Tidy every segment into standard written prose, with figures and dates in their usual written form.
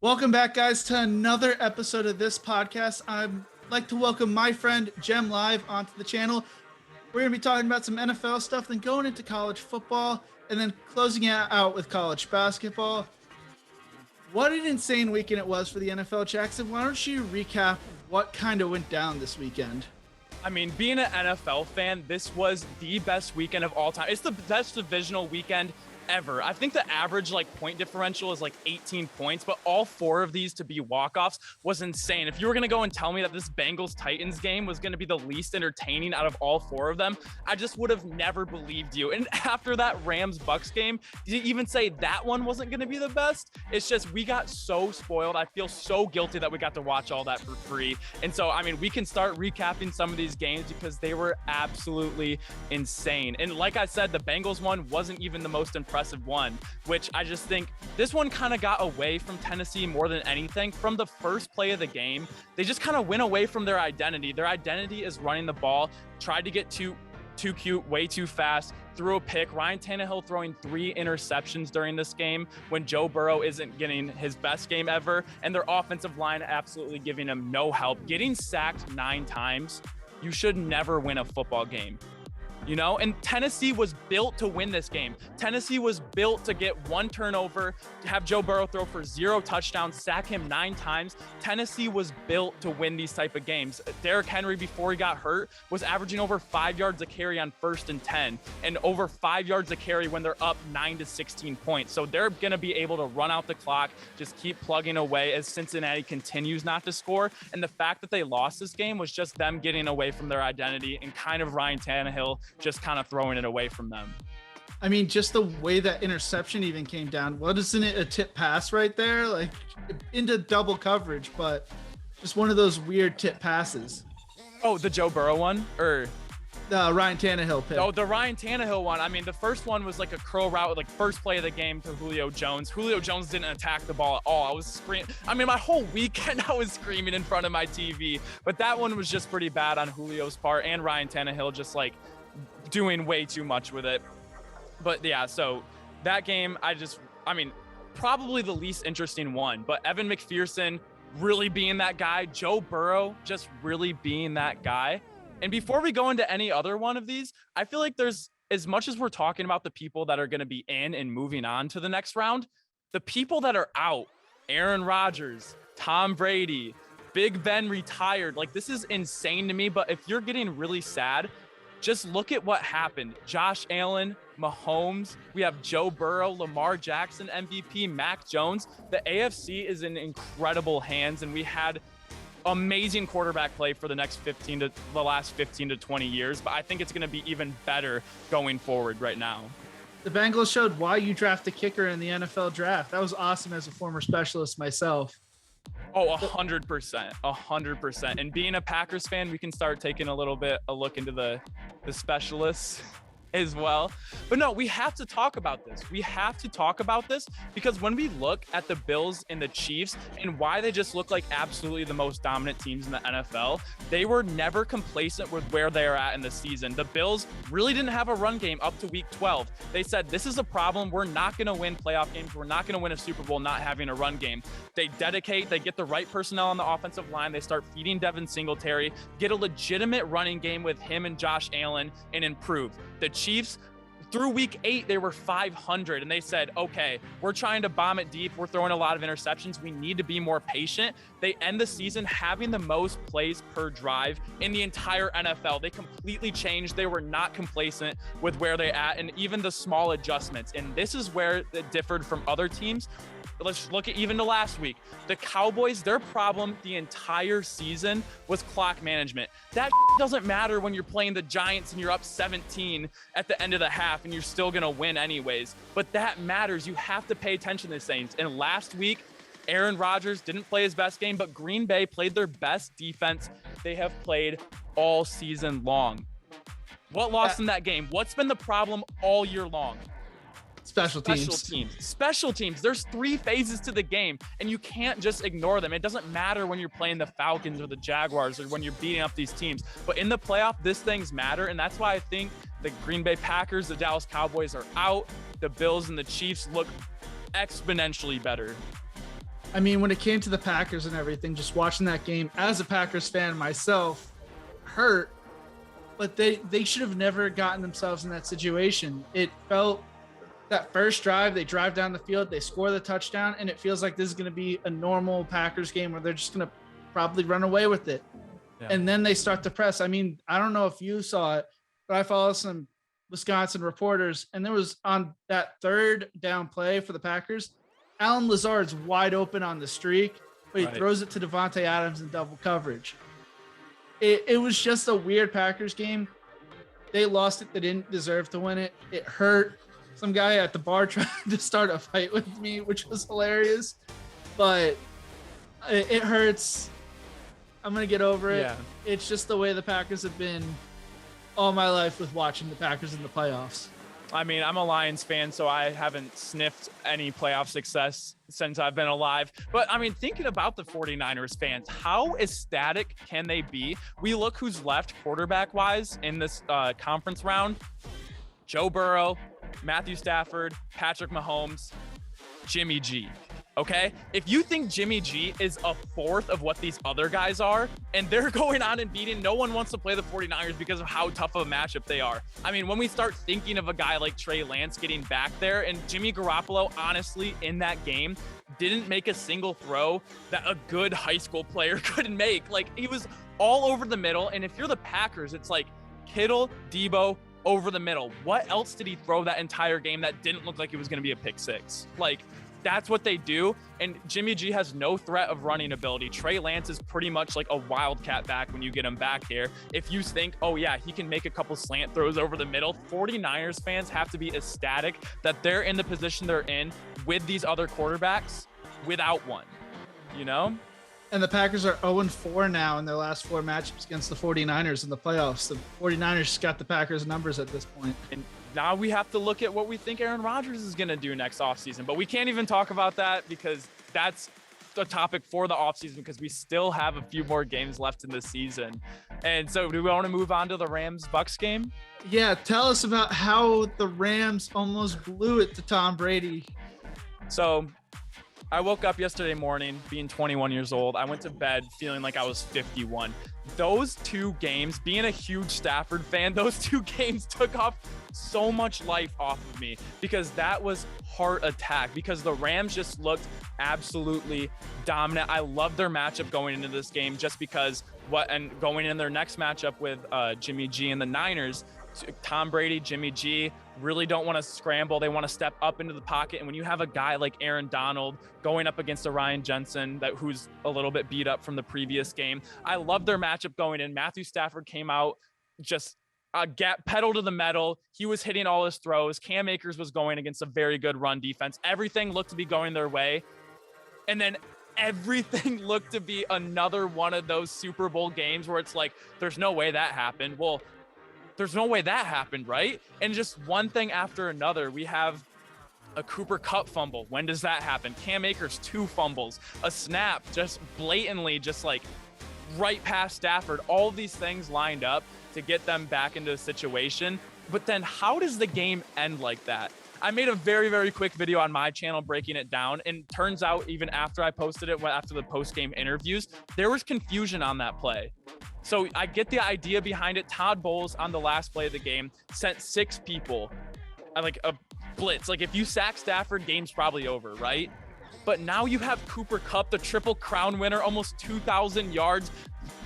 Welcome back, guys, to another episode of this podcast. I'd like to welcome my friend Jem Live onto the channel. We're going to be talking about some NFL stuff, then going into college football, and then closing it out with college basketball. What an insane weekend it was for the NFL. Jackson, why don't you recap what kind of went down this weekend? I mean, being an NFL fan, this was the best weekend of all time. It's the best divisional weekend ever. I think the average point differential is 18 points, but all four of these to be walk-offs was insane. If you were going to go and tell me that this Bengals Titans game was going to be the least entertaining out of all four of them, I just would have never believed you. And after that Rams Bucks game, did you even say that one wasn't going to be the best? It's just, we got so spoiled. I feel so guilty that we got to watch all that for free. And so, I mean, we can start recapping some of these games because they were absolutely insane. And like I said, the Bengals one wasn't even the most impressive one, which I just think this one kind of got away from Tennessee more than anything. From the first play of the game, they just kind of went away from their identity. Their identity is running the ball, tried to get too cute, way too fast, threw a pick. Ryan Tannehill throwing 3 interceptions during this game when Joe Burrow isn't getting his best game ever, and their offensive line absolutely giving him no help. Getting sacked 9 times, you should never win a football game. You know, and Tennessee was built to win this game. Tennessee was built to get 1 turnover, to have Joe Burrow throw for 0 touchdowns, sack him 9 times. Tennessee was built to win these type of games. Derrick Henry, before he got hurt, was averaging over 5 yards a carry on 1st and 10, and over 5 yards a carry when they're up 9 to 16 points. So they're going to be able to run out the clock, just keep plugging away as Cincinnati continues not to score. And the fact that they lost this game was just them getting away from their identity and kind of Ryan Tannehill just kind of throwing it away from them. I mean, just the way that interception even came down. Wasn't it a tip pass right there? Into double coverage, but just one of those weird tip passes. Oh, the Joe Burrow one? Or the Ryan Tannehill pick. Oh, the Ryan Tannehill one. I mean, the first one was a curl route, first play of the game to Julio Jones. Julio Jones didn't attack the ball at all. I was screaming. I mean, my whole weekend I was screaming in front of my TV. But that one was just pretty bad on Julio's part, and Ryan Tannehill just doing way too much with it. But yeah, so that game, I mean, probably the least interesting one, but Evan McPherson really being that guy, Joe Burrow just really being that guy. And before we go into any other one of these, I feel like there's, as much as we're talking about the people that are going to be in and moving on to the next round, the people that are out, Aaron Rodgers, Tom Brady, Big Ben retired. This is insane to me, but if you're getting really sad, just look at what happened. Josh Allen, Mahomes, we have Joe Burrow, Lamar Jackson, MVP, Mac Jones. The AFC is in incredible hands, and we had amazing quarterback play for the last 15 to 20 years, but I think it's going to be even better going forward right now. The Bengals showed why you draft a kicker in the NFL draft. That was awesome as a former specialist myself. Oh, 100%, 100%. And being a Packers fan, we can start taking a look into the specialists as well. But no, we have to talk about this. We have to talk about this because when we look at the Bills and the Chiefs and why they just look like absolutely the most dominant teams in the NFL, they were never complacent with where they are at in the season. The Bills really didn't have a run game up to week 12. They said, this is a problem. We're not going to win playoff games. We're not going to win a Super Bowl not having a run game. They dedicate, they get the right personnel on the offensive line. They start feeding Devin Singletary, get a legitimate running game with him and Josh Allen, and improve. The Chiefs, through week 8, they were 500, and they said, okay, we're trying to bomb it deep. We're throwing a lot of interceptions. We need to be more patient. They end the season having the most plays per drive in the entire NFL. They completely changed. They were not complacent with where they're at and even the small adjustments. And this is where it differed from other teams. Let's look at even the last week. The Cowboys, their problem the entire season was clock management. That doesn't matter when you're playing the Giants and you're up 17 at the end of the half and you're still going to win anyways. But that matters. You have to pay attention to these things. And last week, Aaron Rodgers didn't play his best game, but Green Bay played their best defense they have played all season long. What lost in that game? What's been the problem all year long? Special teams. There's 3 phases to the game, and you can't just ignore them. It doesn't matter when you're playing the Falcons or the Jaguars or when you're beating up these teams. But in the playoff, these things matter, and that's why I think the Green Bay Packers, the Dallas Cowboys are out. The Bills and the Chiefs look exponentially better. I mean, when it came to the Packers and everything, just watching that game as a Packers fan myself hurt, but they should have never gotten themselves in that situation. It felt that first drive, they drive down the field, they score the touchdown, and it feels like this is going to be a normal Packers game where they're just going to probably run away with it. Yeah. And then they start to press. I mean, I don't know if you saw it, but I follow some Wisconsin reporters, and there was on that third down play for the Packers, Alan Lazard's wide open on the streak, but he throws it to Devontae Adams in double coverage. It was just a weird Packers game. They lost it. They didn't deserve to win it. It hurt. Some guy at the bar tried to start a fight with me, which was hilarious, but it hurts. I'm going to get over it. Yeah. It's just the way the Packers have been all my life with watching the Packers in the playoffs. I mean, I'm a Lions fan, so I haven't sniffed any playoff success since I've been alive. But I mean, thinking about the 49ers fans, how ecstatic can they be? We look who's left quarterback wise in this conference round. Joe Burrow, Matthew Stafford, Patrick Mahomes, Jimmy G. Okay, if you think Jimmy G is a fourth of what these other guys are, and they're going on and beating, no one wants to play the 49ers because of how tough of a matchup they are. I mean, when we start thinking of a guy like Trey Lance getting back there, and Jimmy Garoppolo, honestly, in that game, didn't make a single throw that a good high school player couldn't make. Like, he was all over the middle, and if you're the Packers, it's like Kittle, Debo, over the middle. What else did he throw that entire game that didn't look like it was going to be a pick six? Like, that's what they do. And Jimmy G has no threat of running ability. Trey Lance is pretty much like a wildcat back when you get him back here. If you think, oh yeah, he can make a couple slant throws over the middle, 49ers fans have to be ecstatic that they're in the position they're in with these other quarterbacks without one, you know? And the Packers are 0-4 now in their last 4 matchups against the 49ers in the playoffs. The 49ers got the Packers numbers at this point. And now we have to look at what we think Aaron Rodgers is going to do next offseason. But we can't even talk about that because that's the topic for the offseason because we still have a few more games left in the season. And so do we want to move on to the Rams-Bucks game? Yeah, tell us about how the Rams almost blew it to Tom Brady. So I woke up yesterday morning being 21 years old. I went to bed feeling like I was 51. Those 2 games, being a huge Stafford fan, those 2 games took off so much life off of me because that was heart attack because the Rams just looked absolutely dominant. I love their matchup going into this game just because going in their next matchup with Jimmy G and the Niners, Tom Brady, Jimmy G really don't want to scramble. They want to step up into the pocket. And when you have a guy like Aaron Donald going up against a Ryan Jensen who's a little bit beat up from the previous game, I love their matchup going in. Matthew Stafford came out just pedal to the metal. He was hitting all his throws. Cam Akers was going against a very good run defense. Everything looked to be going their way. And then everything looked to be another one of those Super Bowl games where it's like, there's no way that happened. Well, there's no way that happened, right? And just one thing after another, we have a Cooper Kupp fumble. When does that happen? Cam Akers, 2 fumbles, a snap, just blatantly, just like right past Stafford. All of these things lined up to get them back into a situation. But then how does the game end like that? I made a very, very quick video on my channel breaking it down. And turns out even after I posted it, after the post-game interviews, there was confusion on that play. So I get the idea behind it. Todd Bowles on the last play of the game sent 6 people, like a blitz. Like if you sack Stafford, game's probably over, right? But now you have Cooper Kupp, the Triple Crown winner, almost 2,000 yards,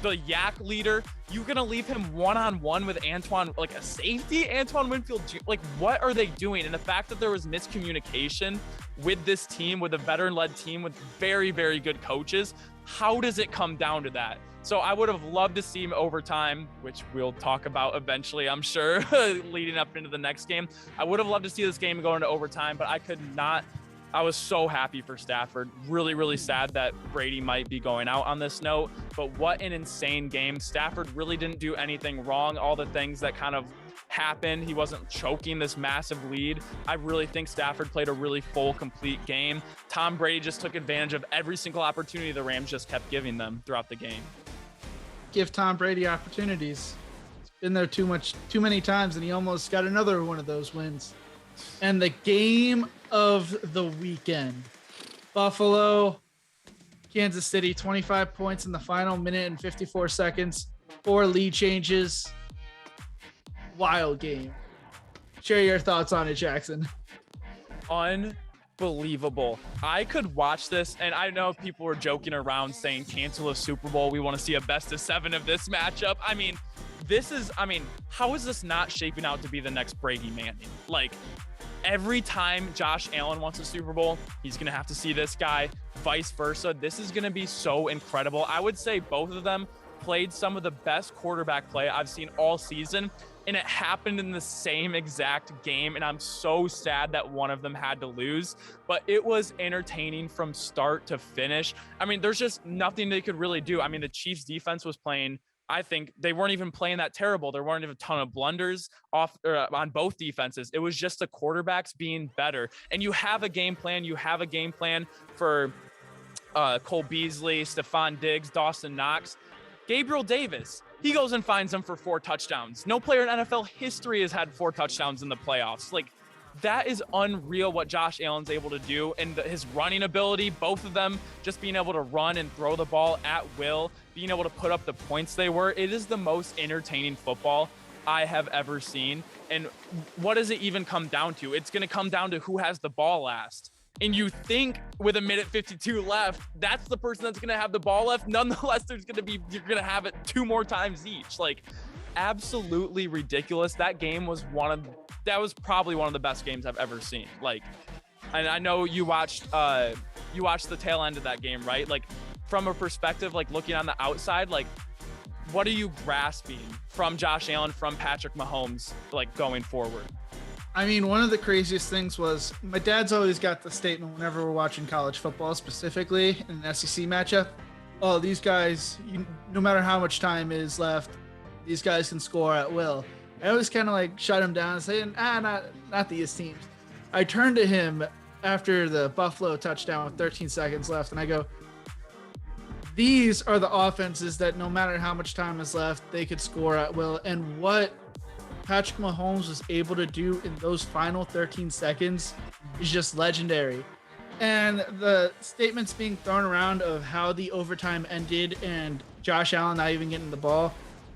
the yak leader. You're going to leave him one-on-one with Antoine, like a safety, Antoine Winfield. Like, what are they doing? And the fact that there was miscommunication with this team, with a veteran-led team, with very, very good coaches, how does it come down to that? So I would have loved to see him overtime, which we'll talk about eventually, I'm sure, leading up into the next game. I would have loved to see this game go into overtime, but I could not. I was so happy for Stafford. Really, really sad that Brady might be going out on this note, but what an insane game. Stafford really didn't do anything wrong. All the things that kind of happened, he wasn't choking this massive lead. I really think Stafford played a really full, complete game. Tom Brady just took advantage of every single opportunity the Rams just kept giving them throughout the game. Give Tom Brady opportunities. It's been there too many times, and he almost got another one of those wins. And the game of the weekend, Buffalo Kansas City, 25 points in the final minute and 54 seconds, 4 lead changes. Wild game. Share your thoughts on it, Jackson. Unbelievable. I could watch this, and I know people were joking around saying cancel a Super Bowl. We want to see a best of 7 of this matchup. I mean, how is this not shaping out to be the next Brady Manning? Like, every time Josh Allen wants a Super Bowl, he's going to have to see this guy, vice versa. This is going to be so incredible. I would say both of them played some of the best quarterback play I've seen all season, and it happened in the same exact game, and I'm so sad that one of them had to lose, but it was entertaining from start to finish. I mean, there's just nothing they could really do. I mean, the Chiefs defense was playing, I think they weren't even playing that terrible. There weren't even a ton of blunders on both defenses. It was just the quarterbacks being better. And you have a game plan. You have a game plan for Cole Beasley, Stephon Diggs, Dawson Knox, Gabriel Davis. He goes and finds them for 4 touchdowns. No player in NFL history has had 4 touchdowns in the playoffs. Like, that is unreal what Josh Allen's able to do, and his running ability, both of them just being able to run and throw the ball at will, being able to put up the points they were. It is the most entertaining football I have ever seen. And what does it even come down to? It's going to come down to who has the ball last. And you think with 1:52 left, that's the person that's going to have the ball left. Nonetheless, you're going to have it 2 more times each. Like, absolutely ridiculous. That was probably one of the best games I've ever seen. Like, and I know you watched the tail end of that game, right? Like, from a perspective, like looking on the outside, like, what are you grasping from Josh Allen, from Patrick Mahomes, like going forward? I mean, one of the craziest things was my dad's always got the statement whenever we're watching college football, specifically in an SEC matchup. Oh, these guys, no matter how much time is left, these guys can score at will. I always kind of like shut him down and say, not these teams. I turned to him after the Buffalo touchdown with 13 seconds left, and I go, these are the offenses that no matter how much time is left, they could score at will. And what Patrick Mahomes was able to do in those final 13 seconds is just legendary. And the statements being thrown around of how the overtime ended and Josh Allen not even getting the ball,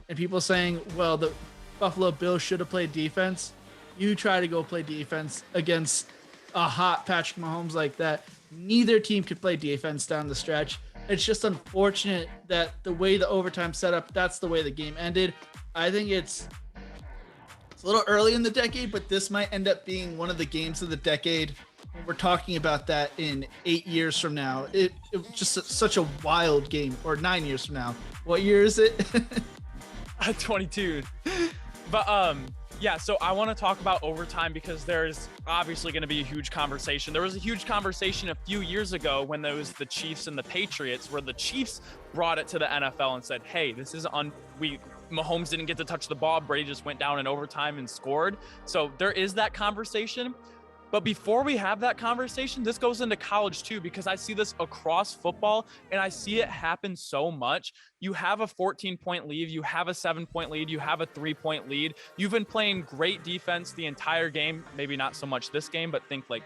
and people saying, well, the Buffalo Bills should have played defense. You try to go play defense against a hot Patrick Mahomes like that. Neither team could play defense down the stretch. It's just unfortunate that the way the overtime set up, that's the way the game ended. I think it's a little early in the decade, but this might end up being one of the games of the decade when we're talking about that in 8 years from now. It was just such a wild game, or 9 years from now. What year is it? 22. But yeah, so I want to talk about overtime because there's obviously going to be a huge conversation. There was a huge conversation a few years ago when there was the Chiefs and the Patriots, where the Chiefs brought it to the NFL and said, hey, this is Mahomes didn't get to touch the ball. Brady just went down in overtime and scored. So there is that conversation. But before we have that conversation, this goes into college too, because I see this across football and I see it happen so much. You have a 14-point lead, you have a 7-point lead, you have a 3-point lead. You've been playing great defense the entire game, maybe not so much this game, but think like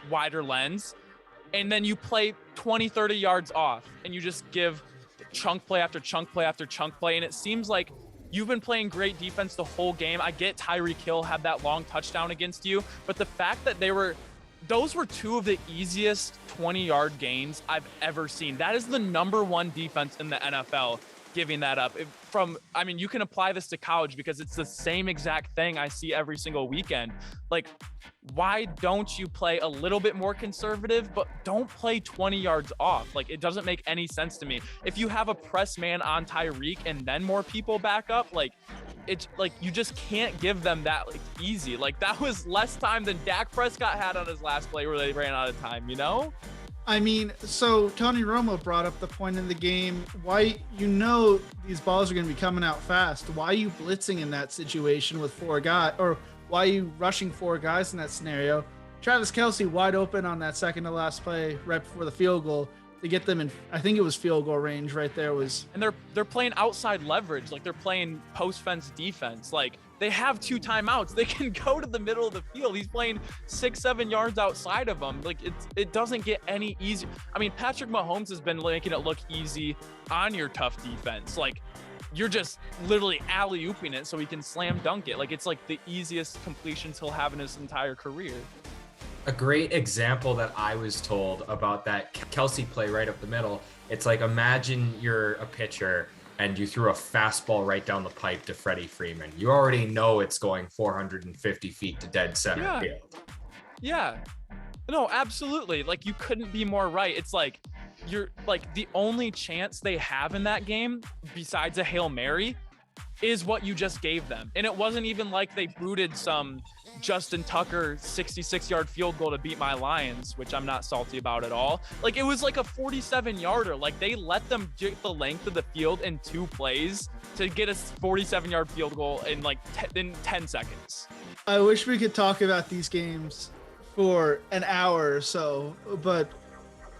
wider lens. And then you play 20, 30 yards off and you just give chunk play after chunk play after chunk play. And it seems like you've been playing great defense the whole game. I get Tyreek Hill had that long touchdown against you, but the fact that those were 2 of the easiest 20-yard gains I've ever seen. That is the #1 defense in the NFL, giving that up. You can apply this to college because it's the same exact thing I see every single weekend. Like, why don't you play a little bit more conservative, but don't play 20 yards off? Like, it doesn't make any sense to me. If you have a press man on Tyreek and then more people back up, like, it's like you just can't give them that like easy. Like, that was less time than Dak Prescott had on his last play where they ran out of time, you know? I mean, so Tony Romo brought up the point in the game, why, these balls are going to be coming out fast. Why are you blitzing in that situation with 4 guys, or why are you rushing 4 guys in that scenario? Travis Kelce wide open on that second to last play right before the field goal. to get them in. I think it was field goal range right there was. And they're playing outside leverage. Like they're playing post fence defense. Like they have 2 timeouts. They can go to the middle of the field. He's playing 6-7 yards outside of them. Like it doesn't get any easier. I mean, Patrick Mahomes has been making it look easy on your tough defense. Like you're just literally alley-ooping it so he can slam dunk it. Like it's like the easiest completions he'll have in his entire career. A great example that I was told about that Kelsey play right up the middle. It's like, imagine you're a pitcher and you threw a fastball right down the pipe to Freddie Freeman. You already know it's going 450 feet to dead center field. Yeah. No, absolutely. Like you couldn't be more right. It's like you're like the only chance they have in that game besides a Hail Mary is what you just gave them. And it wasn't even like they booted some Justin Tucker 66-yard field goal to beat my Lions, which I'm not salty about at all. Like it was like a 47-yarder. Like they let them get the length of the field in 2 plays to get a 47-yard field goal in like in 10 seconds. I wish we could talk about these games for an hour or so, but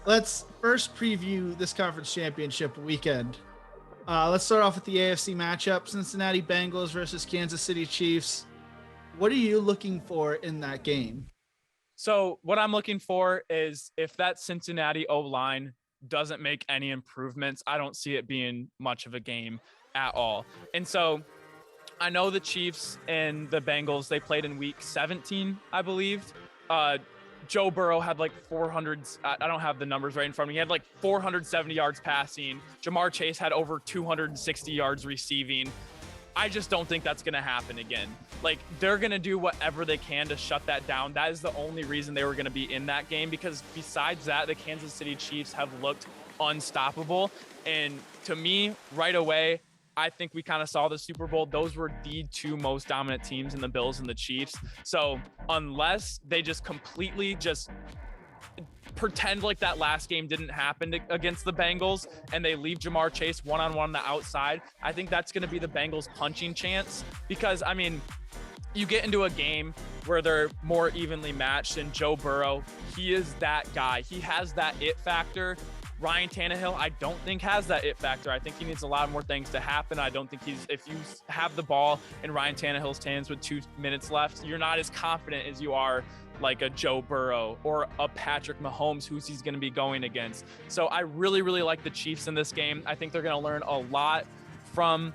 let's first preview this conference championship weekend. Let's start off with the AFC matchup, Cincinnati Bengals versus Kansas City Chiefs. What are you looking for in that game? So what I'm looking for is if that Cincinnati O-line doesn't make any improvements, I don't see it being much of a game at all. And so I know the Chiefs and the Bengals, they played in week 17, I believe. Joe Burrow had like 400. I don't have the numbers right in front of me. He had like 470 yards passing. Jamar Chase had over 260 yards receiving. I just don't think that's going to happen again. Like they're going to do whatever they can to shut that down. That is the only reason they were going to be in that game, because besides that, the Kansas City Chiefs have looked unstoppable. And to me, right away, I think we kind of saw the Super Bowl. Those were the 2 most dominant teams in the Bills and the Chiefs. So unless they just completely just pretend like that last game didn't happen against the Bengals and they leave Jamar Chase one-on-one on the outside, I think that's going to be the Bengals' punching chance. Because, I mean, you get into a game where they're more evenly matched, and Joe Burrow, he is that guy. He has that it factor. Ryan Tannehill, I don't think has that it factor. I think he needs a lot more things to happen. I don't think if you have the ball in Ryan Tannehill's hands with 2 minutes left, you're not as confident as you are like a Joe Burrow or a Patrick Mahomes, who he's going to be going against. So I really, really like the Chiefs in this game. I think they're going to learn a lot from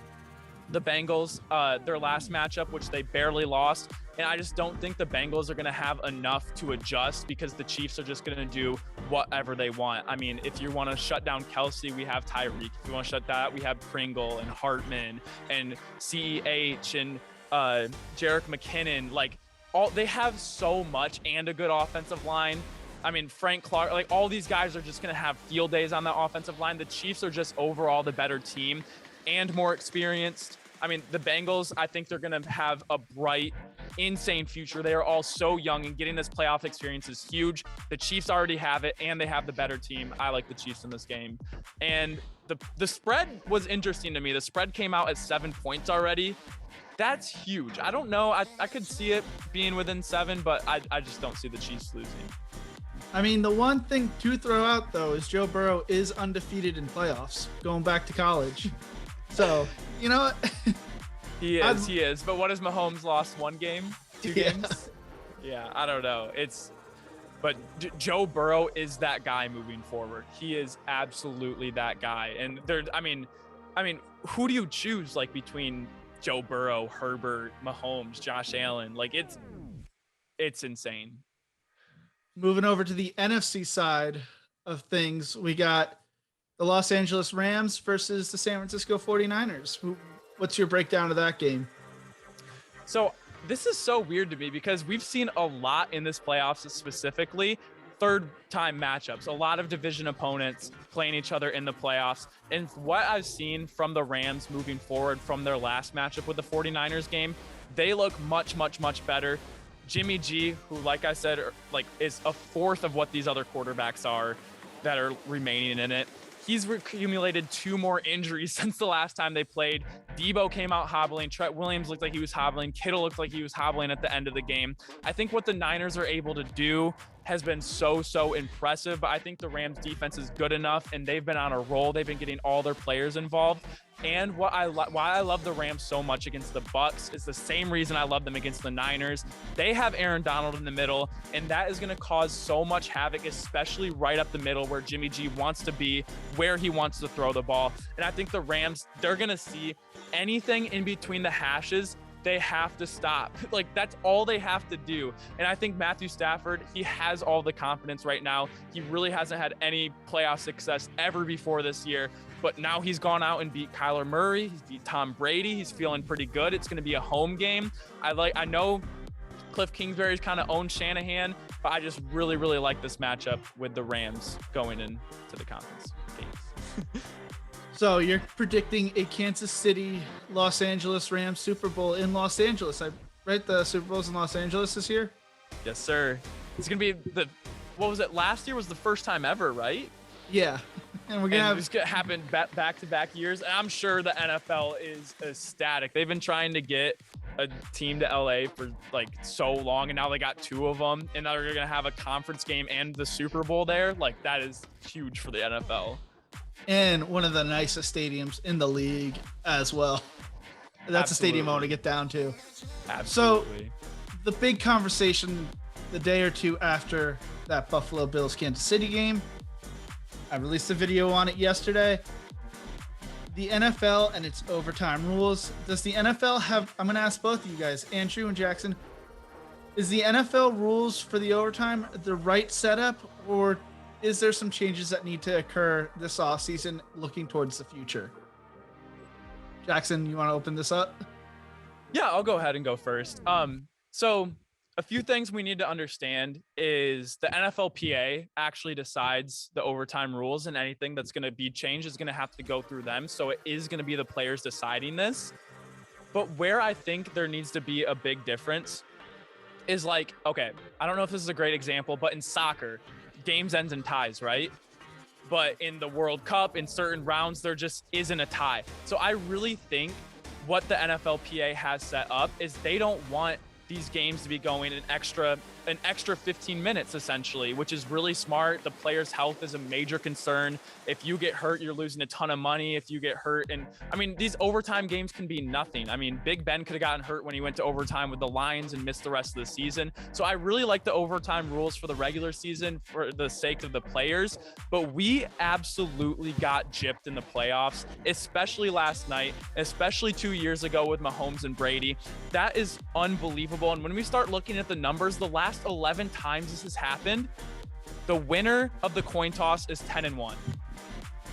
the Bengals, their last matchup, which they barely lost. And I just don't think the Bengals are going to have enough to adjust, because the Chiefs are just going to do whatever they want. I mean, if you want to shut down Kelsey, we have Tyreek. If you want to shut that, we have Pringle and Hartman and CEH and Jerick McKinnon. Like, they have so much and a good offensive line. I mean, Frank Clark, like all these guys are just going to have field days on the offensive line. The Chiefs are just overall the better team and more experienced. I mean, the Bengals, I think they're going to have a bright, insane future. They are all so young, and getting this playoff experience is huge. The Chiefs already have it, and they have the better team. I like the Chiefs in this game. And the spread was interesting to me. The spread came out at 7 points already. That's huge. I don't know. I could see it being within 7, but I just don't see the Chiefs losing. I mean, the one thing to throw out, though, is Joe Burrow is undefeated in playoffs, going back to college. So, you know what? He is. But what has Mahomes lost? 1 game? 2 games? Yeah, I don't know. But Joe Burrow is that guy moving forward. He is absolutely that guy. And I mean, who do you choose, like, between Joe Burrow, Herbert, Mahomes, Josh Allen? Like, it's insane. Moving over to the NFC side of things, we got the Los Angeles Rams versus the San Francisco 49ers. What's your breakdown of that game? So this is so weird to me, because we've seen a lot in this playoffs, specifically third-time matchups, a lot of division opponents playing each other in the playoffs. And what I've seen from the Rams moving forward from their last matchup with the 49ers game, they look much, much, much better. Jimmy G, who, like I said, is a fourth of what these other quarterbacks are that are remaining in it. He's accumulated 2 more injuries since the last time they played. Debo came out hobbling. Trent Williams looked like he was hobbling. Kittle looked like he was hobbling at the end of the game. I think what the Niners are able to do has been so impressive, but I think the Rams defense is good enough, and they've been on a roll. They've been getting all their players involved. And why I love the Rams so much against the Bucs is the same reason I love them against the Niners. They have Aaron Donald in the middle, and that is going to cause so much havoc, especially right up the middle where Jimmy G wants to be, where he wants to throw the ball. And I think the Rams, they're going to see anything in between the hashes, they have to stop. Like, that's all they have to do. And I think Matthew Stafford, he has all the confidence right now. He really hasn't had any playoff success ever before this year, but now he's gone out and beat Kyler Murray. He's beat Tom Brady. He's feeling pretty good. It's going to be a home game. I know Cliff Kingsbury's kind of owned Shanahan, but I just really like this matchup with the Rams going into the conference games. So you're predicting a Kansas City, Los Angeles Rams Super Bowl in Los Angeles, right? The Super Bowl's in Los Angeles this year? Yes, sir. It's going to be what was it? Last year was the first time ever, right? Yeah. And we're going to have this happen back-to-back years. And I'm sure the NFL is ecstatic. They've been trying to get a team to LA for like so long, and now they got two of them, and now they're going to have a conference game and the Super Bowl there. Like, that is huge for the NFL. And one of the nicest stadiums in the league as well. That's a stadium I want to get down to. Absolutely. So the big conversation the day or two after that Buffalo Bills Kansas City game, I released a video on it yesterday. The NFL and its overtime rules. Does the NFL have, I'm going to ask both of you guys, Andrew and Jackson, is the NFL rules for the overtime the right setup, or is there some changes that need to occur this offseason looking towards the future? Jackson, you want to open this up? Yeah, I'll go ahead and go first. So a few things we need to understand is the NFLPA actually decides the overtime rules, and anything that's going to be changed is going to have to go through them. So it is going to be the players deciding this. But where I think there needs to be a big difference is like, okay, I don't know if this is a great example, but in soccer, games ends in ties, right? But in the World Cup, in certain rounds, there just isn't a tie. So I really think what the NFLPA has set up is they don't want these games to be going an extra 15 minutes, essentially, which is really smart. The player's health is a major concern. If you get hurt, you're losing a ton of money. If you get hurt, and I mean, these overtime games can be nothing. I mean, Big Ben could have gotten hurt when he went to overtime with the Lions and missed the rest of the season. So I really like the overtime rules for the regular season for the sake of the players, but we absolutely got gypped in the playoffs, especially last night, especially 2 years ago with Mahomes and Brady. That is unbelievable. And when we start looking at the numbers, the last 11 times this has happened, the winner of the coin toss is 10-1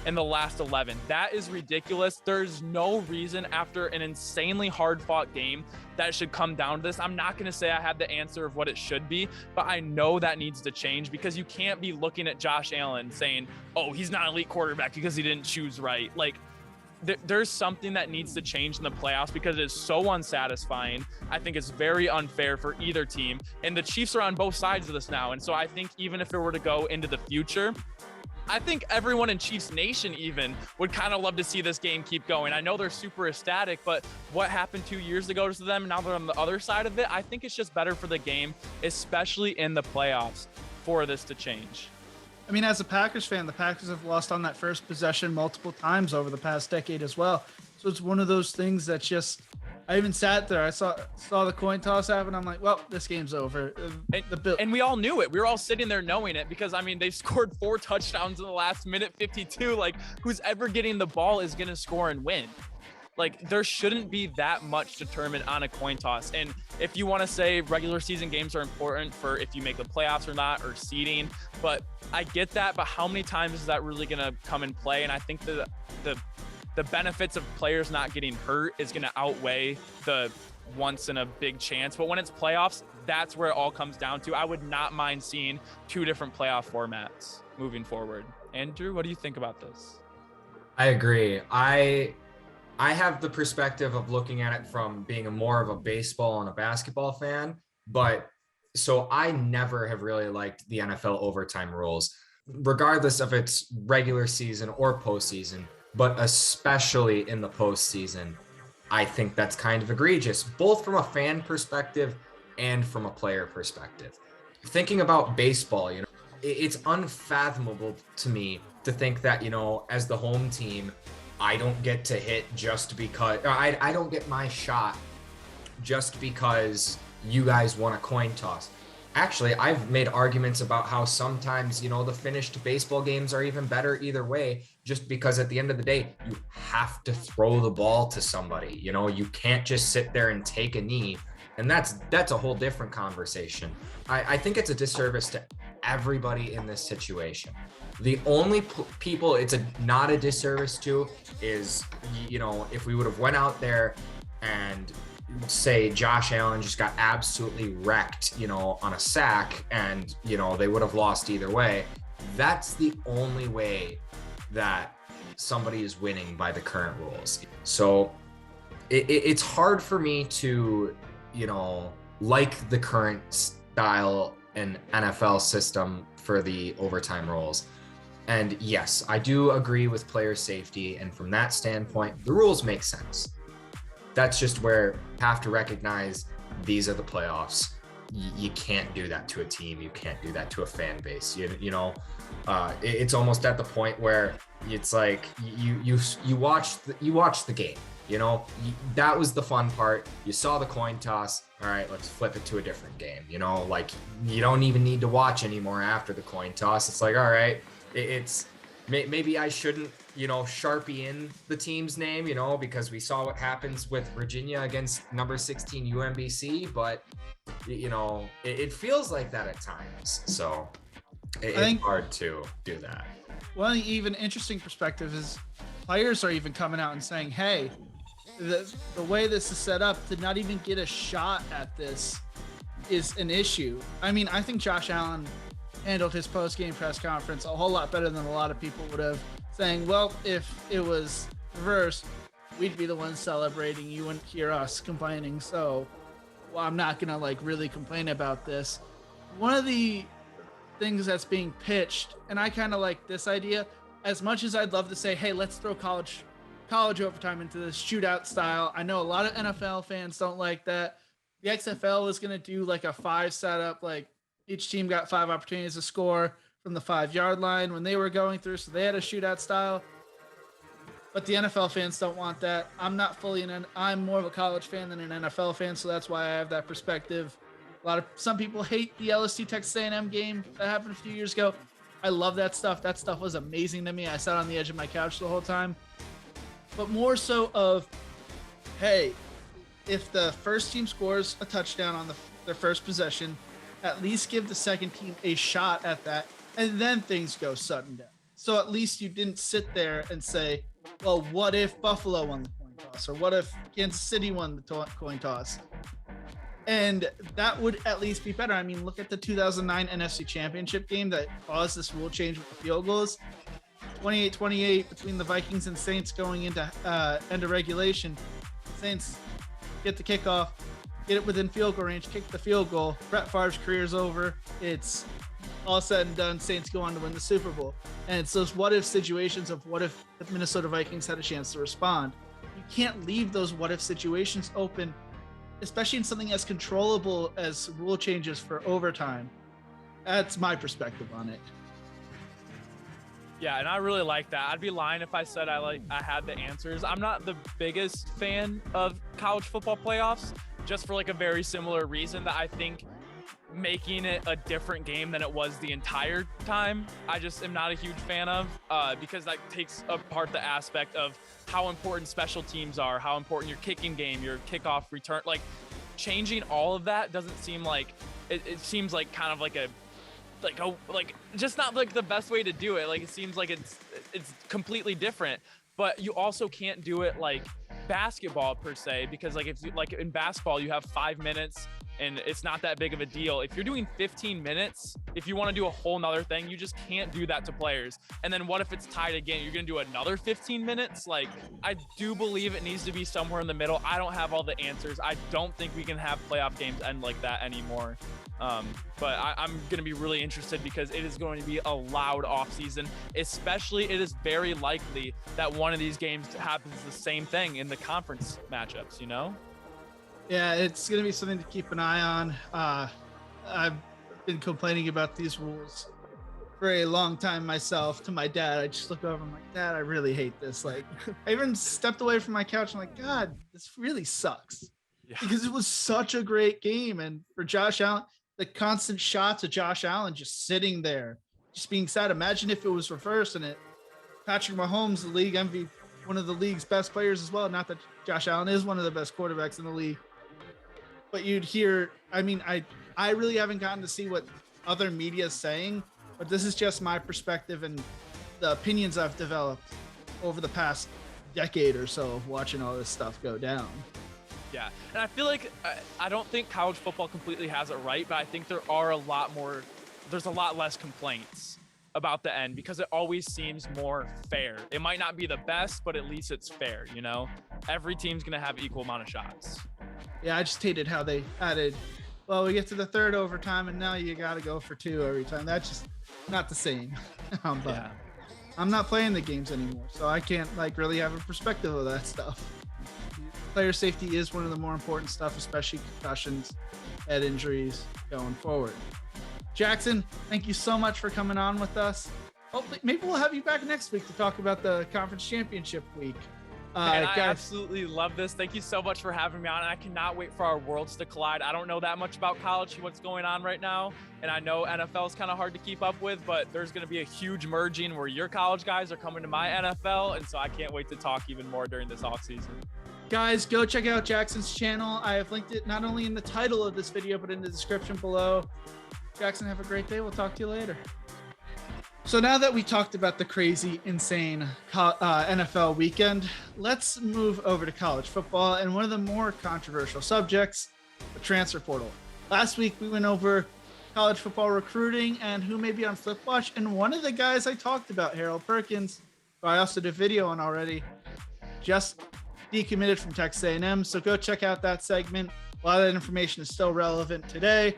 in the last 11. That is ridiculous. There's no reason after an insanely hard fought game that should come down to this. I'm not going to say I have the answer of what it should be, but I know that needs to change, because you can't be looking at Josh Allen saying, oh, he's not an elite quarterback because he didn't choose right. Like, there's something that needs to change in the playoffs, because it is so unsatisfying. I think it's very unfair for either team, and the Chiefs are on both sides of this now. And so I think even if it were to go into the future, I think everyone in Chiefs Nation even would kind of love to see this game keep going. I know they're super ecstatic, but what happened 2 years ago to them, now they're on the other side of it. I think it's just better for the game, especially in the playoffs, for this to change. I mean, as a Packers fan, the Packers have lost on that first possession multiple times over the past decade as well. So it's one of those things that just, I even sat there. I saw the coin toss happen. I'm like, well, this game's over. And we all knew it. We were all sitting there knowing it, because, I mean, they scored 4 touchdowns in the last minute 52. Like, who's ever getting the ball is going to score and win. Like, there shouldn't be that much determined on a coin toss. And if you want to say regular season games are important for if you make the playoffs or not, or seeding, but I get that. But how many times is that really going to come in play? And I think the benefits of players not getting hurt is going to outweigh the once in a big chance. But when it's playoffs, that's where it all comes down to. I would not mind seeing 2 different playoff formats moving forward. Andrew, what do you think about this? I agree. I have the perspective of looking at it from being more of a baseball and a basketball fan, but so I never have really liked the NFL overtime rules, regardless of its regular season or postseason, but especially in the postseason. I think that's kind of egregious, both from a fan perspective and from a player perspective. thinking about baseball, it's unfathomable to me to think that, as the home team, I don't get to hit just because I don't get my shot just because you guys won a coin toss. Actually, I've made arguments about how sometimes, the finished baseball games are even better either way, just because at the end of the day, you have to throw the ball to somebody. You can't just sit there and take a knee. And that's a whole different conversation. I think it's a disservice to everybody in this situation. The only people it's not a disservice to is, if we would have went out there and say Josh Allen just got absolutely wrecked, on a sack and, they would have lost either way. That's the only way that somebody is winning by the current rules. So it's hard for me to, like the current style and NFL system for the overtime rules. And yes, I do agree with player safety. And from that standpoint, the rules make sense. That's just where you have to recognize these are the playoffs. You can't do that to a team. You can't do that to a fan base. It's almost at the point where it's like you watch the game. That was the fun part. You saw the coin toss. All right, let's flip it to a different game. Like you don't even need to watch anymore after the coin toss. It's like, all right, it's maybe I shouldn't, Sharpie in the team's name, because we saw what happens with Virginia against number 16 UMBC, but it feels like that at times. So it's hard to do that. One even interesting perspective is players are even coming out and saying, hey, the way this is set up to not even get a shot at this is an issue. I mean, I think Josh Allen handled his post-game press conference a whole lot better than a lot of people would have, saying, well, if it was reversed, we'd be the ones celebrating. You wouldn't hear us complaining. So, well, I'm not going to really complain about this. One of the things that's being pitched, and I kind of like this idea, as much as I'd love to say, hey, let's throw college overtime into this shootout style. I know a lot of NFL fans don't like that. The XFL is going to do a 5 setup, each team got 5 opportunities to score from the 5-yard line when they were going through. So they had a shootout style, but the NFL fans don't want that. I'm not fully I'm more of a college fan than an NFL fan. So that's why I have that perspective. Some people hate the LSU Texas A&M game that happened a few years ago. I love that stuff. That stuff was amazing to me. I sat on the edge of my couch the whole time, but more so of, hey, if the first team scores a touchdown on their first possession, at least give the second team a shot at that, and then things go sudden death. So at least you didn't sit there and say, well, what if Buffalo won the coin toss? Or what if Kansas City won the coin toss? And that would at least be better. I mean, look at the 2009 NFC Championship game that caused this rule change with the field goals. 28-28 between the Vikings and Saints going into end of regulation. Saints get the kickoff, get it within field goal range, kick the field goal. Brett Favre's career's over. It's all said and done. Saints go on to win the Super Bowl. And it's those what if situations of what if the Minnesota Vikings had a chance to respond. You can't leave those what if situations open, especially in something as controllable as rule changes for overtime. That's my perspective on it. Yeah, and I really like that. I'd be lying if I said I had the answers. I'm not the biggest fan of college football playoffs, just for a very similar reason that I think making it a different game than it was the entire time, I just am not a huge fan of, because that takes apart the aspect of how important special teams are, how important your kicking game, your kickoff return, changing all of that doesn't seem like it seems like kind of just not the best way to do it. It seems like it's completely different, but you also can't do it like basketball per se, because if you in basketball you have 5 minutes and it's not that big of a deal. If you're doing 15 minutes, if you want to do a whole nother thing, you just can't do that to players. And then what if it's tied again? You're going to do another 15 minutes? I do believe it needs to be somewhere in the middle. I don't have all the answers. I don't think we can have playoff games end like that anymore. But I'm going to be really interested because it is going to be a loud offseason, especially it is very likely that one of these games happens the same thing in the conference matchups, Yeah, it's going to be something to keep an eye on. been complaining about these rules for a long time myself to my dad. I just look over, I'm like, Dad, I really hate this. Like, I even stepped away from my couch. I'm like, God, this really sucks. Yeah. Because it was such a great game. And for Josh Allen, the constant shots of Josh Allen just sitting there, just being sad. Imagine if it was reversed and Patrick Mahomes, the league MVP, one of the league's best players as well. Not that Josh Allen is one of the best quarterbacks in the league, but you'd hear, I mean, I really haven't gotten to see what other media is saying, but this is just my perspective and the opinions I've developed over the past decade or so of watching all this stuff go down. Yeah, and I feel like I don't think college football completely has it right, but I think there's a lot less complaints about the end because it always seems more fair. It might not be the best, but at least it's fair, you know? Every team's going to have equal amount of shots. Yeah, I just hated how they added, well, we get to the third overtime and now you got to go for 2 every time. That's just not the same. But Yeah. I'm not playing the games anymore, so I can't like really have a perspective of that stuff. Player safety is one of the more important stuff, especially concussions, head injuries going forward. Jackson, thank you so much for coming on with us. Hopefully, maybe we'll have you back next week to talk about the conference championship week. Man, I absolutely love this. Thank you so much for having me on. I cannot wait for our worlds to collide. I don't know that much about college, what's going on right now. And I know NFL is kind of hard to keep up with, but there's going to be a huge merging where your college guys are coming to my NFL. And so I can't wait to talk even more during this offseason. Guys, go check out Jackson's channel. I have linked it not only in the title of this video, but in the description below. Jackson, have a great day. We'll talk to you later. So now that we talked about the crazy, insane NFL weekend, let's move over to college football and one of the more controversial subjects, the transfer portal. Last week, we went over college football recruiting and who may be on Flip Watch. And one of the guys I talked about, Harold Perkins, who I also did a video on already, just decommitted from Texas A&M. So go check out that segment. A lot of that information is still relevant today.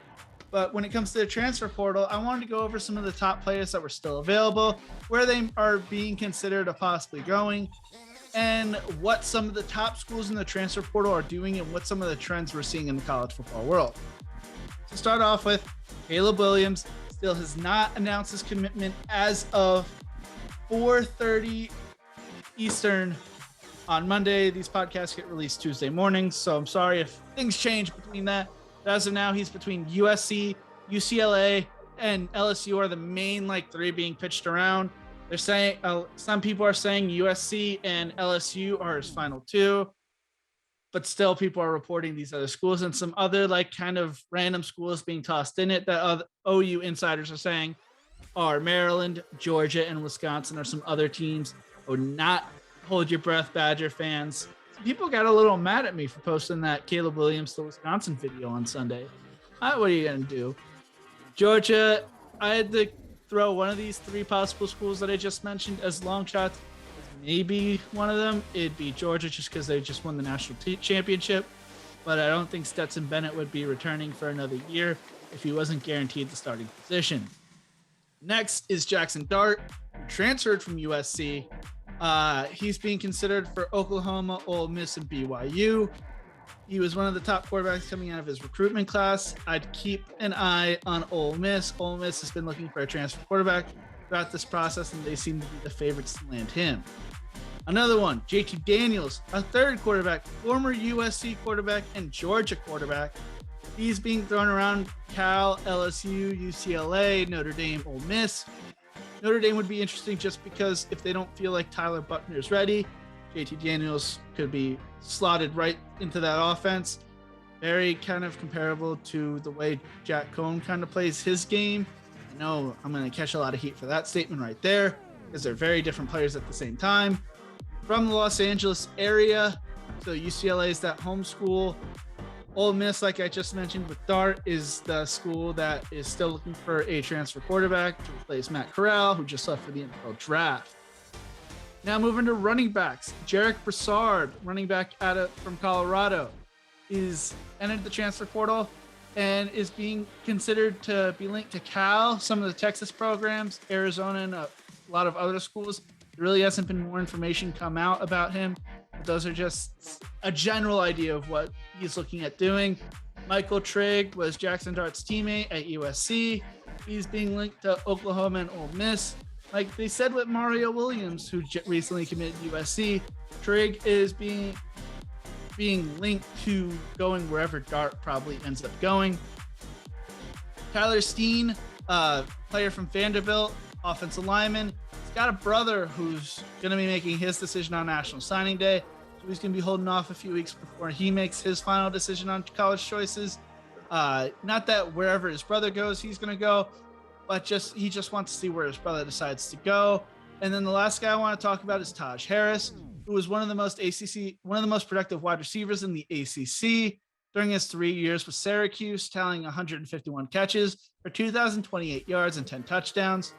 But when it comes to the transfer portal, I wanted to go over some of the top players that were still available, where they are being considered of possibly going, and what some of the top schools in the transfer portal are doing and what some of the trends we're seeing in the college football world. To start off with, Caleb Williams still has not announced his commitment as of 4:30 Eastern on Monday. These podcasts get released Tuesday mornings, so I'm sorry if things change between that. But as of now, he's between USC, UCLA, and LSU are the main 3 being pitched around. They're saying some people are saying USC and LSU are his final 2, but still people are reporting these other schools and some other kind of random schools being tossed in it that OU insiders are saying are Maryland, Georgia, and Wisconsin are some other teams. Oh, not hold your breath, Badger fans. People got a little mad at me for posting that Caleb Williams to Wisconsin video on Sunday. What are you going to do? Georgia, I had to throw one of these 3 possible schools that I just mentioned as long shots. Maybe one of them, it'd be Georgia just because they just won the national championship. But I don't think Stetson Bennett would be returning for another year if he wasn't guaranteed the starting position. Next is Jackson Dart, who transferred from USC. He's being considered for Oklahoma, Ole Miss, and BYU. He was one of the top quarterbacks coming out of his recruitment class. I'd keep an eye on Ole Miss. Ole Miss has been looking for a transfer quarterback throughout this process, and they seem to be the favorites to land him. Another one, JT Daniels, a third quarterback, former USC quarterback and Georgia quarterback. He's being thrown around Cal, LSU, UCLA, Notre Dame, Ole Miss. Notre Dame would be interesting just because if they don't feel like Tyler Buckner's ready, JT Daniels could be slotted right into that offense. Very kind of comparable to the way Jack Cohn kind of plays his game. I know I'm going to catch a lot of heat for that statement right there because they're very different players at the same time. From the Los Angeles area, so UCLA is that home school. Ole Miss, like I just mentioned with Dart, is the school that is still looking for a transfer quarterback to replace Matt Corral, who just left for the NFL draft. Now moving to running backs. Jarek Broussard, running back from Colorado, is entered the transfer portal and is being considered to be linked to Cal, some of the Texas programs, Arizona, and a lot of other schools. There really hasn't been more information come out about him. Those are just a general idea of what he's looking at doing. Michael Trigg was Jackson Dart's teammate at USC. He's being linked to Oklahoma and Ole Miss. Like they said with Mario Williams, who recently committed to USC, Trigg is being linked to going wherever Dart probably ends up going. Tyler Steen, player from Vanderbilt, offensive lineman. He's got a brother who's going to be making his decision on National Signing Day. So he's going to be holding off a few weeks before he makes his final decision on college choices. Not that wherever his brother goes, he's going to go, but he just wants to see where his brother decides to go. And then the last guy I want to talk about is Taj Harris, who was one of the most productive wide receivers in the ACC during his 3 years with Syracuse, tallying 151 catches for 2,028 yards and 10 touchdowns.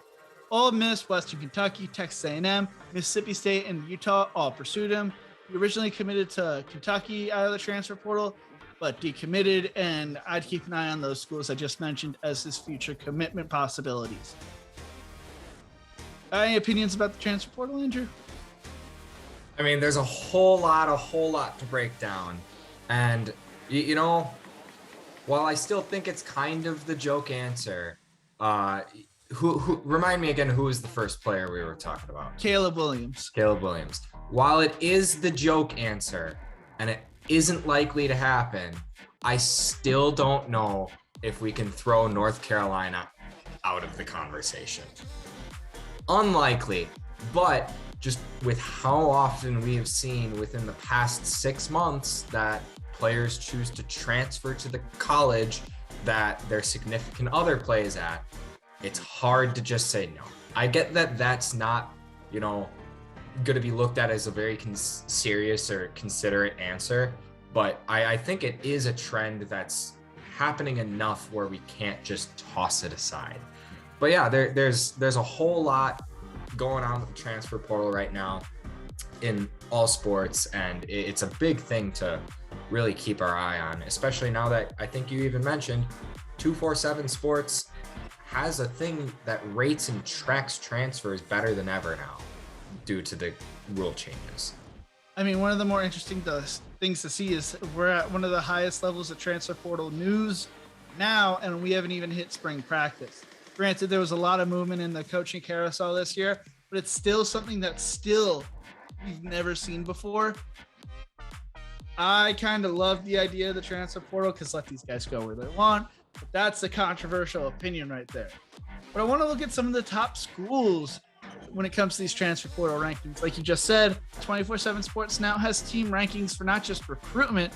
Ole Miss, Western Kentucky, Texas A&M, Mississippi State, and Utah all pursued him. He originally committed to Kentucky out of the transfer portal, but decommitted, and I'd keep an eye on those schools I just mentioned as his future commitment possibilities. Any opinions about the transfer portal, Andrew? I mean, there's a whole lot to break down. And, you know, while I still think it's kind of the joke answer, who remind me again, who was the first player we were talking about? Caleb Williams. While it is the joke answer and it isn't likely to happen, I still don't know if we can throw North Carolina out of the conversation. Unlikely, but just with how often we have seen within the past 6 months that players choose to transfer to the college that their significant other plays at, it's hard to just say no. I get that that's not, you know, going to be looked at as a very serious or considerate answer, but I think it is a trend that's happening enough where we can't just toss it aside. But yeah, there's a whole lot going on with the transfer portal right now in all sports, and it's a big thing to really keep our eye on, especially now that I think you even mentioned 247 Sports has a thing that rates and tracks transfers better than ever now due to the rule changes. I mean, one of the more interesting things to see is we're at one of the highest levels of transfer portal news now, and we haven't even hit spring practice. Granted, there was a lot of movement in the coaching carousel this year, but it's still something that we've never seen before. I kind of love the idea of the transfer portal because let these guys go where they want, but that's a controversial opinion right there. But I want to look at some of the top schools when it comes to these transfer portal rankings. Like you just said, 247 Sports now has team rankings for not just recruitment,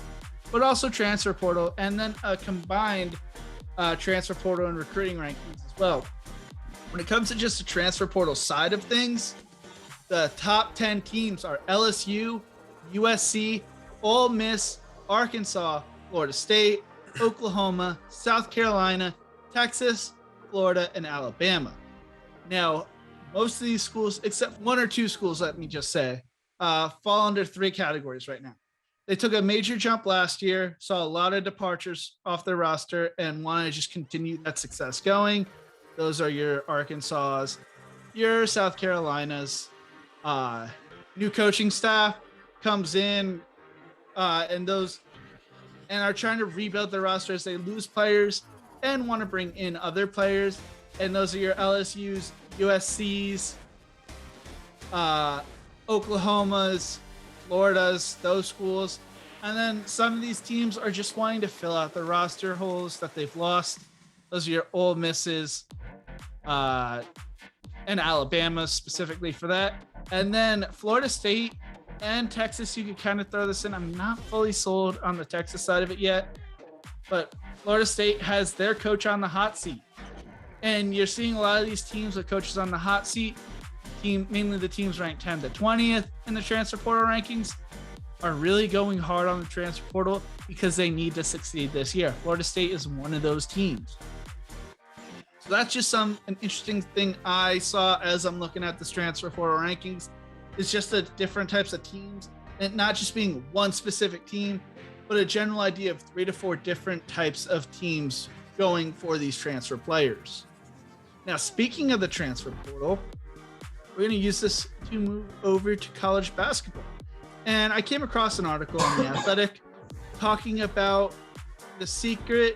but also transfer portal, and then a combined transfer portal and recruiting rankings as well. When it comes to just the transfer portal side of things, the top 10 teams are LSU, USC, Ole Miss, Arkansas, Florida State, Oklahoma, South Carolina, Texas, Florida, and Alabama. Now, most of these schools, except one or two schools, let me just say, fall under three categories right now. They took a major jump last year, saw a lot of departures off their roster, and want to just continue that success going. Those are your Arkansas, your South Carolinas. New coaching staff comes in, and are trying to rebuild their roster as they lose players and want to bring in other players. And those are your LSU's, USC's, Oklahoma's, Florida's, those schools. And then some of these teams are just wanting to fill out the roster holes that they've lost. Those are your Ole Misses, and Alabama specifically for that. And then Florida State and Texas, you could kind of throw this in. I'm not fully sold on the Texas side of it yet, but Florida State has their coach on the hot seat. And you're seeing a lot of these teams with coaches on the hot seat, mainly the teams ranked 10th to 20th in the transfer portal rankings, are really going hard on the transfer portal because they need to succeed this year. Florida State is one of those teams. So that's just an interesting thing I saw as I'm looking at this transfer portal rankings. It's just the different types of teams, and not just being one specific team, but a general idea of 3 to 4 different types of teams going for these transfer players. Now, speaking of the transfer portal, we're going to use this to move over to college basketball. And I came across an article on The Athletic talking about the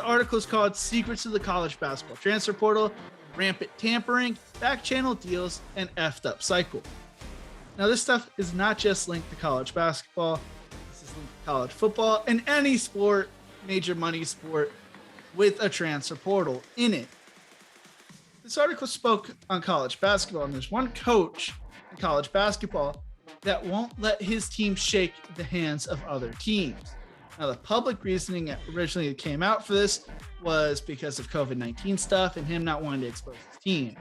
article is called Secrets of the College Basketball Transfer Portal, Rampant Tampering, Back Channel Deals, and Effed Up Cycle. Now, this stuff is not just linked to college basketball. This is linked to college football and any sport, major money sport, with a transfer portal in it. This article spoke on college basketball, and there's one coach in college basketball that won't let his team shake the hands of other teams. Now, the public reasoning that originally came out for this was because of COVID-19 stuff and him not wanting to expose his team.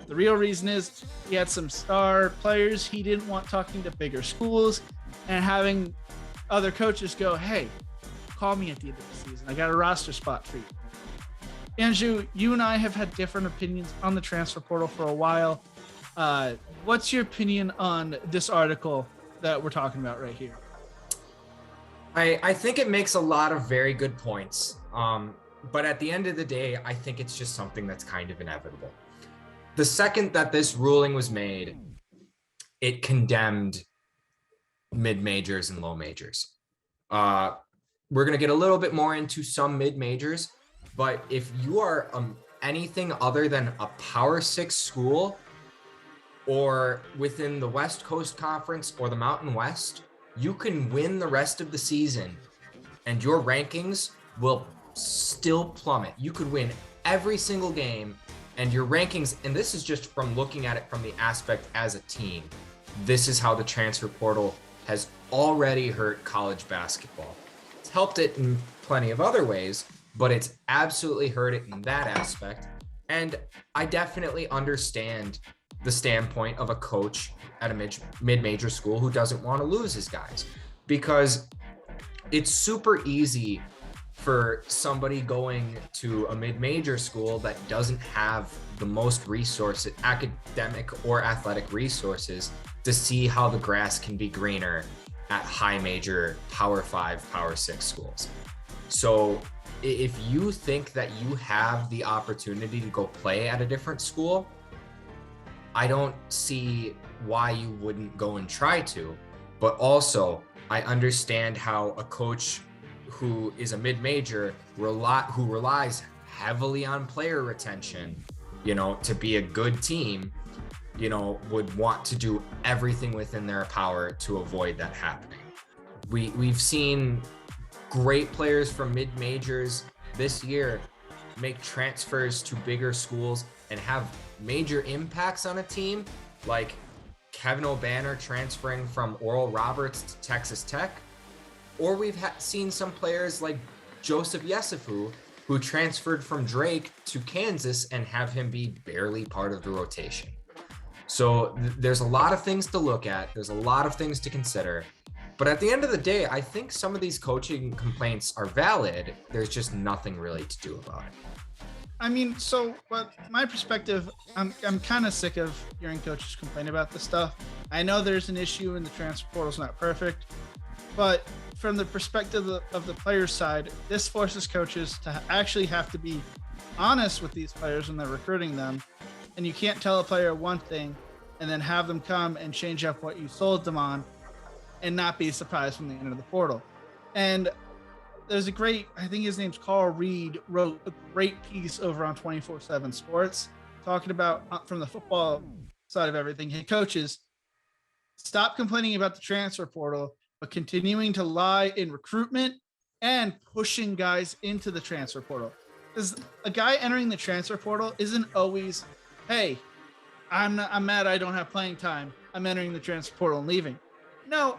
The real reason is he had some star players he didn't want talking to bigger schools and having other coaches go, hey, call me at the end of the season. I got a roster spot for you. Andrew, you and I have had different opinions on the transfer portal for a while. What's your opinion on this article that we're talking about right here? I think it makes a lot of very good points. But at the end of the day, I think it's just something that's kind of inevitable. The second that this ruling was made, it condemned mid-majors and low majors. We're going to get a little bit more into some mid-majors, but if you are anything other than a Power 6 school or within the West Coast Conference or the Mountain West, you can win the rest of the season and your rankings will still plummet. You could win every single game and your rankings, and this is just from looking at it from the aspect as a team. This is how the transfer portal has already hurt college basketball. It's helped it in plenty of other ways, but it's absolutely hurt it in that aspect. And I definitely understand the standpoint of a coach at a mid-major school who doesn't want to lose his guys, because it's super easy for somebody going to a mid-major school that doesn't have the most resources, academic or athletic resources, to see how the grass can be greener at high major Power 5, Power 6 schools. So if you think that you have the opportunity to go play at a different school, I don't see why you wouldn't go and try to. But also, I understand how a coach who is a mid-major who relies heavily on player retention, to be a good team, would want to do everything within their power to avoid that happening. We've seen great players from mid-majors this year make transfers to bigger schools and have major impacts on a team, like Kevin O'Banner transferring from Oral Roberts to Texas Tech. Or we've seen some players like Joseph Yesufu, who transferred from Drake to Kansas and have him be barely part of the rotation. So there's a lot of things to look at. There's a lot of things to consider. But at the end of the day, I think some of these coaching complaints are valid. There's just nothing really to do about it. I mean, but my perspective, I'm kind of sick of hearing coaches complain about this stuff. I know there's an issue and the transfer portal is not perfect, but from the perspective of the players' side, this forces coaches to actually have to be honest with these players when they're recruiting them. And you can't tell a player one thing and then have them come and change up what you sold them on and not be surprised when they enter the portal. And there's I think his name's Carl Reed, wrote a great piece over on 24/7 Sports talking about, from the football side of everything, hey, coaches, stop complaining about the transfer portal, but continuing to lie in recruitment and pushing guys into the transfer portal. Because a guy entering the transfer portal isn't always, hey, I'm mad I don't have playing time, I'm entering the transfer portal and leaving. No,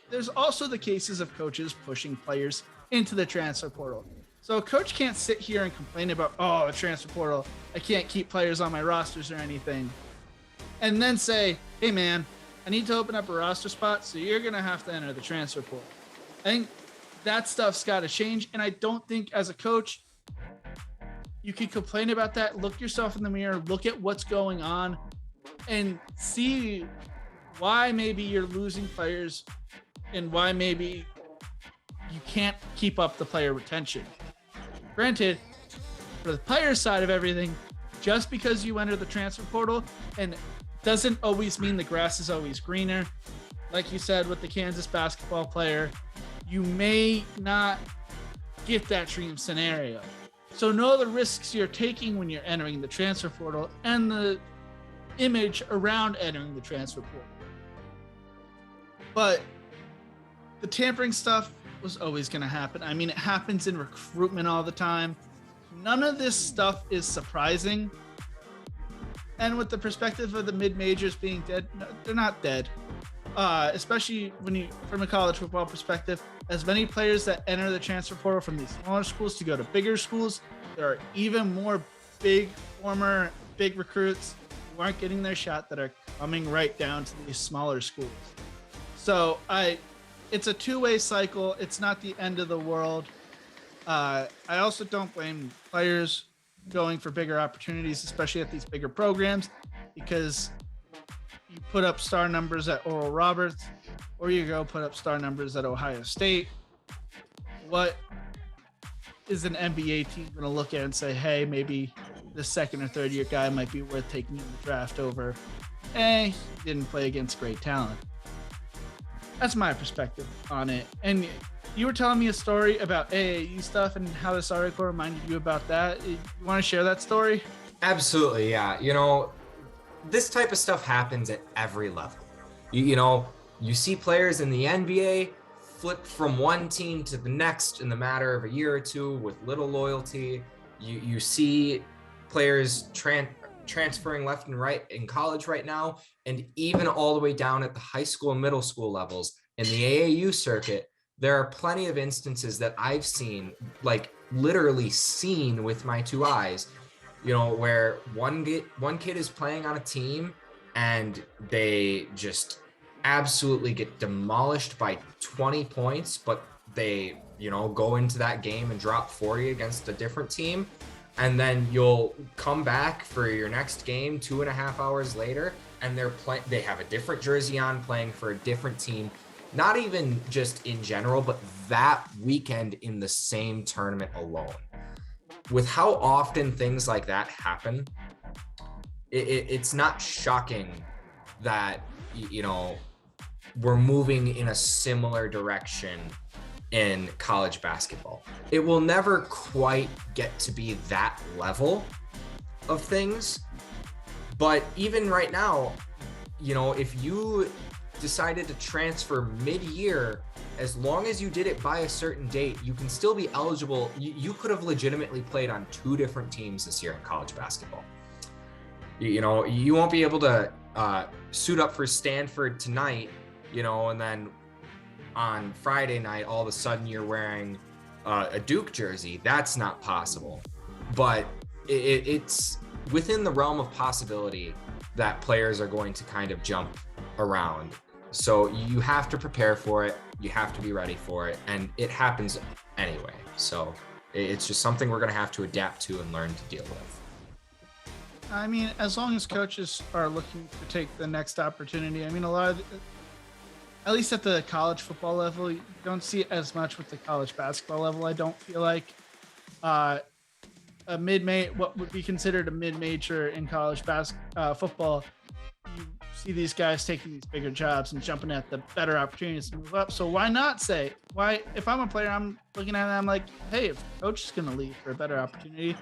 there's also the cases of coaches pushing players into the transfer portal. So a coach can't sit here and complain about, the transfer portal, I can't keep players on my rosters or anything, and then say, hey man, I need to open up a roster spot, so you're going to have to enter the transfer portal. I think that stuff's got to change, and I don't think as a coach, you can complain about that. Look yourself in the mirror, look at what's going on, and see why maybe you're losing players and why maybe you can't keep up the player retention. Granted, for the player side of everything, just because you enter the transfer portal and doesn't always mean the grass is always greener. Like you said with the Kansas basketball player, you may not get that dream scenario. So know the risks you're taking when you're entering the transfer portal and the image around entering the transfer portal. But the tampering stuff was always going to happen. I mean, it happens in recruitment all the time. None of this stuff is surprising. And with the perspective of the mid-majors being dead, no, they're not dead. Especially from a college football perspective, as many players that enter the transfer portal from these smaller schools to go to bigger schools, there are even more former big recruits who aren't getting their shot that are coming right down to these smaller schools. So it's a two-way cycle. It's not the end of the world. I also don't blame players going for bigger opportunities, especially at these bigger programs, because you put up star numbers at Oral Roberts, or you go put up star numbers at Ohio State. What is an NBA team going to look at and say, hey, maybe the second or third year guy might be worth taking in the draft over, he didn't play against great talent? That's my perspective on it. And you were telling me a story about AAU stuff and how this article reminded you about that. You want to share that story? Absolutely, yeah. This type of stuff happens at every level. You see players in the NBA flip from one team to the next in the matter of a year or two with little loyalty. You see players transferring left and right in college right now, and even all the way down at the high school and middle school levels in the AAU circuit. There are plenty of instances that I've seen, like literally seen with my two eyes, where one kid is playing on a team and they just absolutely get demolished by 20 points, but they, go into that game and drop 40 against a different team. And then you'll come back for your next game 2.5 hours later, and they have a different jersey on, playing for a different team. Not even just in general, but that weekend in the same tournament alone. With how often things like that happen, it's not shocking that, we're moving in a similar direction in college basketball. It will never quite get to be that level of things. But even right now, if you decided to transfer mid-year, as long as you did it by a certain date, you can still be eligible. You could have legitimately played on 2 different teams this year in college basketball. You won't be able to suit up for Stanford tonight, and then on Friday night, all of a sudden you're wearing a Duke jersey. That's not possible. But it's within the realm of possibility that players are going to kind of jump around. So you have to prepare for it. You have to be ready for it. And it happens anyway. So it's just something we're going to have to adapt to and learn to deal with. I mean, as long as coaches are looking to take the next opportunity, I mean, a lot of, at least at the college football level, you don't see it as much with the college basketball level. I don't feel like what would be considered a mid-major in college football, you see these guys taking these bigger jobs and jumping at the better opportunities to move up. So why not say, if I'm a player, I'm looking at it, I'm like, hey, if coach is going to leave for a better opportunity,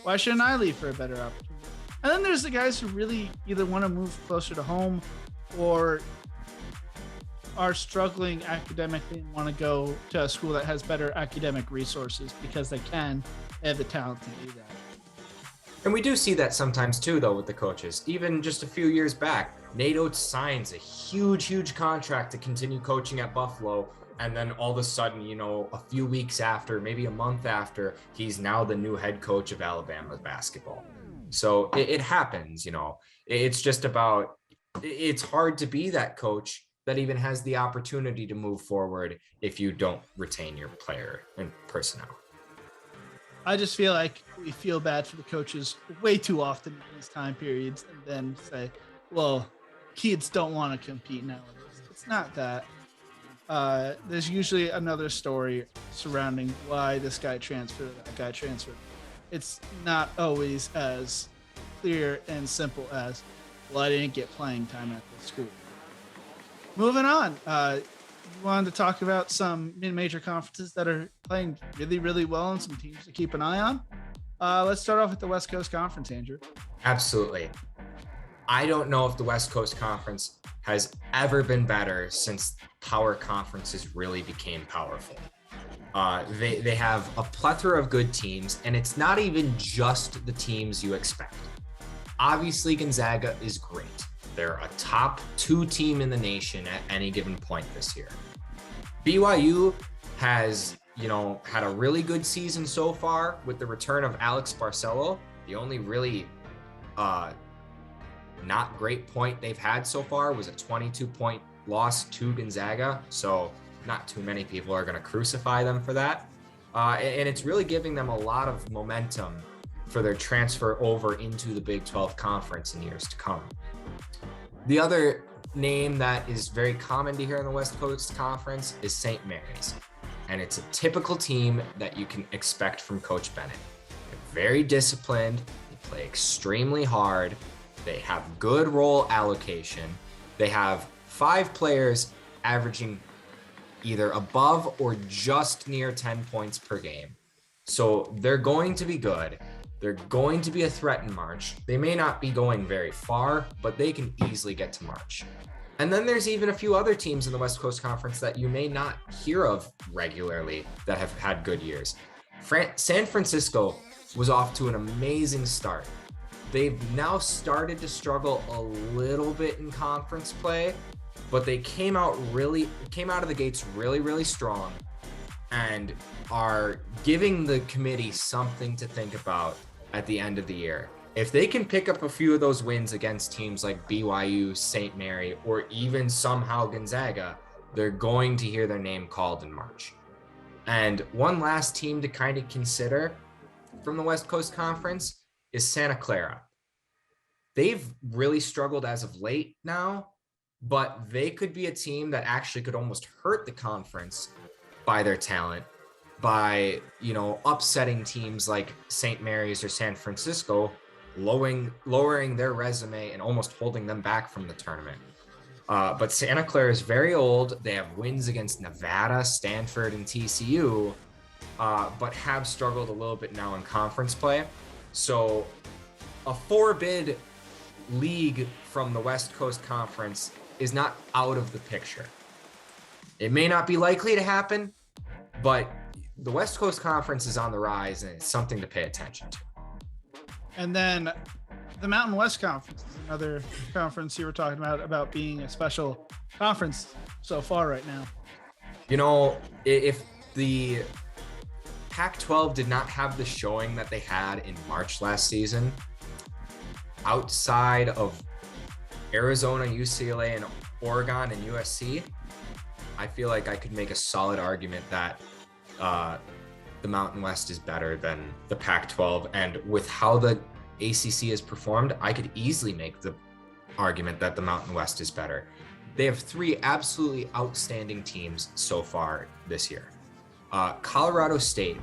why shouldn't I leave for a better opportunity? And then there's the guys who really either want to move closer to home or are struggling academically and want to go to a school that has better academic resources because they have the talent to do that. And we do see that sometimes too, though, with the coaches. Even just a few years back, Nate Oates signs a huge contract to continue coaching at Buffalo. And then all of a sudden, a few weeks after, maybe a month after, he's now the new head coach of Alabama basketball. So it happens, It's just about, it's hard to be that coach that even has the opportunity to move forward if you don't retain your player and personnel. I just feel like we feel bad for the coaches way too often in these time periods and then say, well, kids don't want to compete nowadays. It's not that. There's usually another story surrounding why this guy transferred, that guy transferred. It's not always as clear and simple as, well, I didn't get playing time at the school. Moving on, You wanted to talk about some mid-major conferences that are playing really, really well and some teams to keep an eye on. Let's start off with the West Coast Conference, Andrew. Absolutely. I don't know if the West Coast Conference has ever been better since power conferences really became powerful. They have a plethora of good teams, and it's not even just the teams you expect. Obviously, Gonzaga is great. They're a top 2 team in the nation at any given point this year. BYU has, had a really good season so far with the return of Alex Barcelo. The only really not great point they've had so far was a 22-point loss to Gonzaga. So not too many people are going to crucify them for that. And it's really giving them a lot of momentum for their transfer over into the Big 12 Conference in years to come. The other name that is very common to hear in the West Coast Conference is St. Mary's. And it's a typical team that you can expect from Coach Bennett. They're very disciplined, they play extremely hard, they have good role allocation, they have 5 players averaging either above or just near 10 points per game. So they're going to be good. They're going to be a threat in March. They may not be going very far, but they can easily get to March. And then there's even a few other teams in the West Coast Conference that you may not hear of regularly that have had good years. San Francisco was off to an amazing start. They've now started to struggle a little bit in conference play, but they came out of the gates really, really strong and are giving the committee something to think about at the end of the year. If they can pick up a few of those wins against teams like BYU, St. Mary, or even somehow Gonzaga, they're going to hear their name called in March. And one last team to kind of consider from the West Coast Conference is Santa Clara. They've really struggled as of late now, but they could be a team that actually could almost hurt the conference by their talent, by, upsetting teams like St. Mary's or San Francisco, lowering their resume and almost holding them back from the tournament. But Santa Clara is very old. They have wins against Nevada, Stanford, and TCU, but have struggled a little bit now in conference play. So a 4-bid league from the West Coast Conference is not out of the picture. It may not be likely to happen, but the West Coast Conference is on the rise, and it's something to pay attention to. And then the Mountain West Conference is another conference you were talking about being a special conference so far right now. If the Pac-12 did not have the showing that they had in March last season, outside of Arizona, UCLA, and Oregon and USC, I feel like I could make a solid argument that the Mountain West is better than the Pac-12. And with how the ACC has performed, I could easily make the argument that the Mountain West is better. They have 3 absolutely outstanding teams so far this year. Colorado State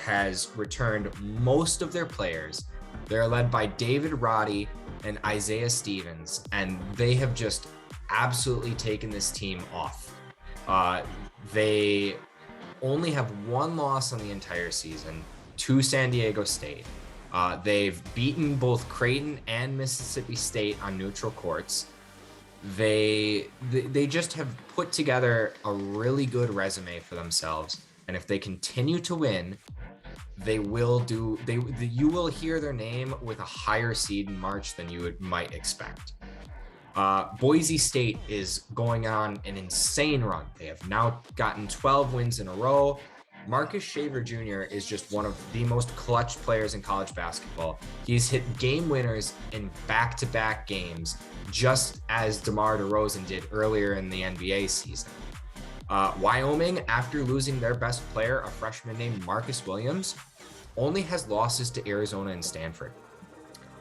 has returned most of their players. They're led by David Roddy and Isaiah Stevens, and they have just absolutely taken this team off. They only have 1 loss on the entire season to San Diego State. They've beaten both Creighton and Mississippi State on neutral courts. They just have put together a really good resume for themselves, and if they continue to win, you will hear their name with a higher seed in March than you might expect. Boise State is going on an insane run. They have now gotten 12 wins in a row. Marcus Shaver Jr. is just one of the most clutch players in college basketball. He's hit game winners in back-to-back games, just as DeMar DeRozan did earlier in the NBA season. Wyoming, after losing their best player, a freshman named Marcus Williams, only has losses to Arizona and Stanford.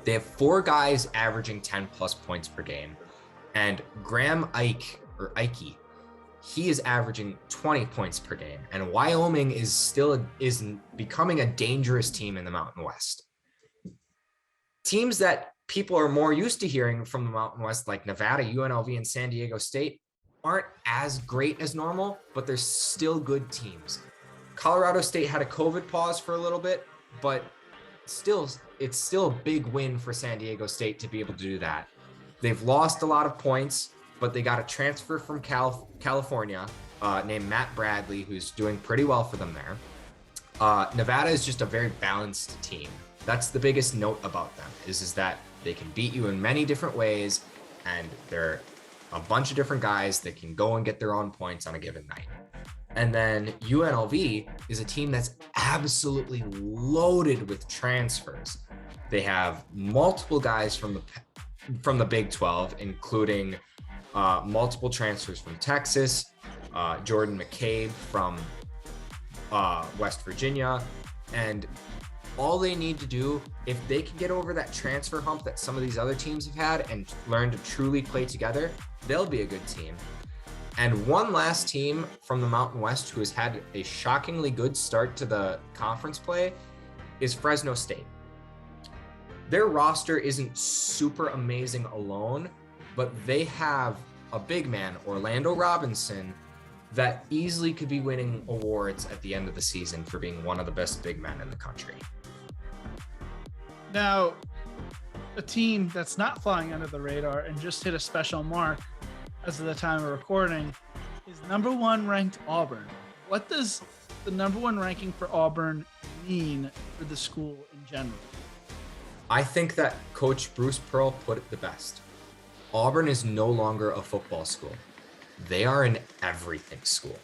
They have 4 guys averaging 10-plus points per game. And Graham Ike, he is averaging 20 points per game. And Wyoming is becoming a dangerous team in the Mountain West. Teams that people are more used to hearing from the Mountain West, like Nevada, UNLV, and San Diego State, aren't as great as normal, but they're still good teams. Colorado State had a COVID pause for a little bit, but it's still a big win for San Diego State to be able to do that. They've lost a lot of points, but they got a transfer from California named Matt Bradley, who's doing pretty well for them there. Nevada is just a very balanced team. That's the biggest note about them is that they can beat you in many different ways, and they're a bunch of different guys that can go and get their own points on a given night. And then UNLV is a team that's absolutely loaded with transfers. They have multiple guys from the Big 12, including multiple transfers from Texas, Jordan McCabe from West Virginia, and all they need to do, if they can get over that transfer hump that some of these other teams have had and learn to truly play together, they'll be a good team. And one last team from the Mountain West who has had a shockingly good start to the conference play is Fresno State. Their roster isn't super amazing alone, but they have a big man, Orlando Robinson, that easily could be winning awards at the end of the season for being one of the best big men in the country. Now, a team that's not flying under the radar and just hit a special mark as of the time of recording is number 1 ranked Auburn. What does the number 1 ranking for Auburn mean for the school in general? I think that Coach Bruce Pearl put it the best. Auburn is no longer a football school. They are an everything school.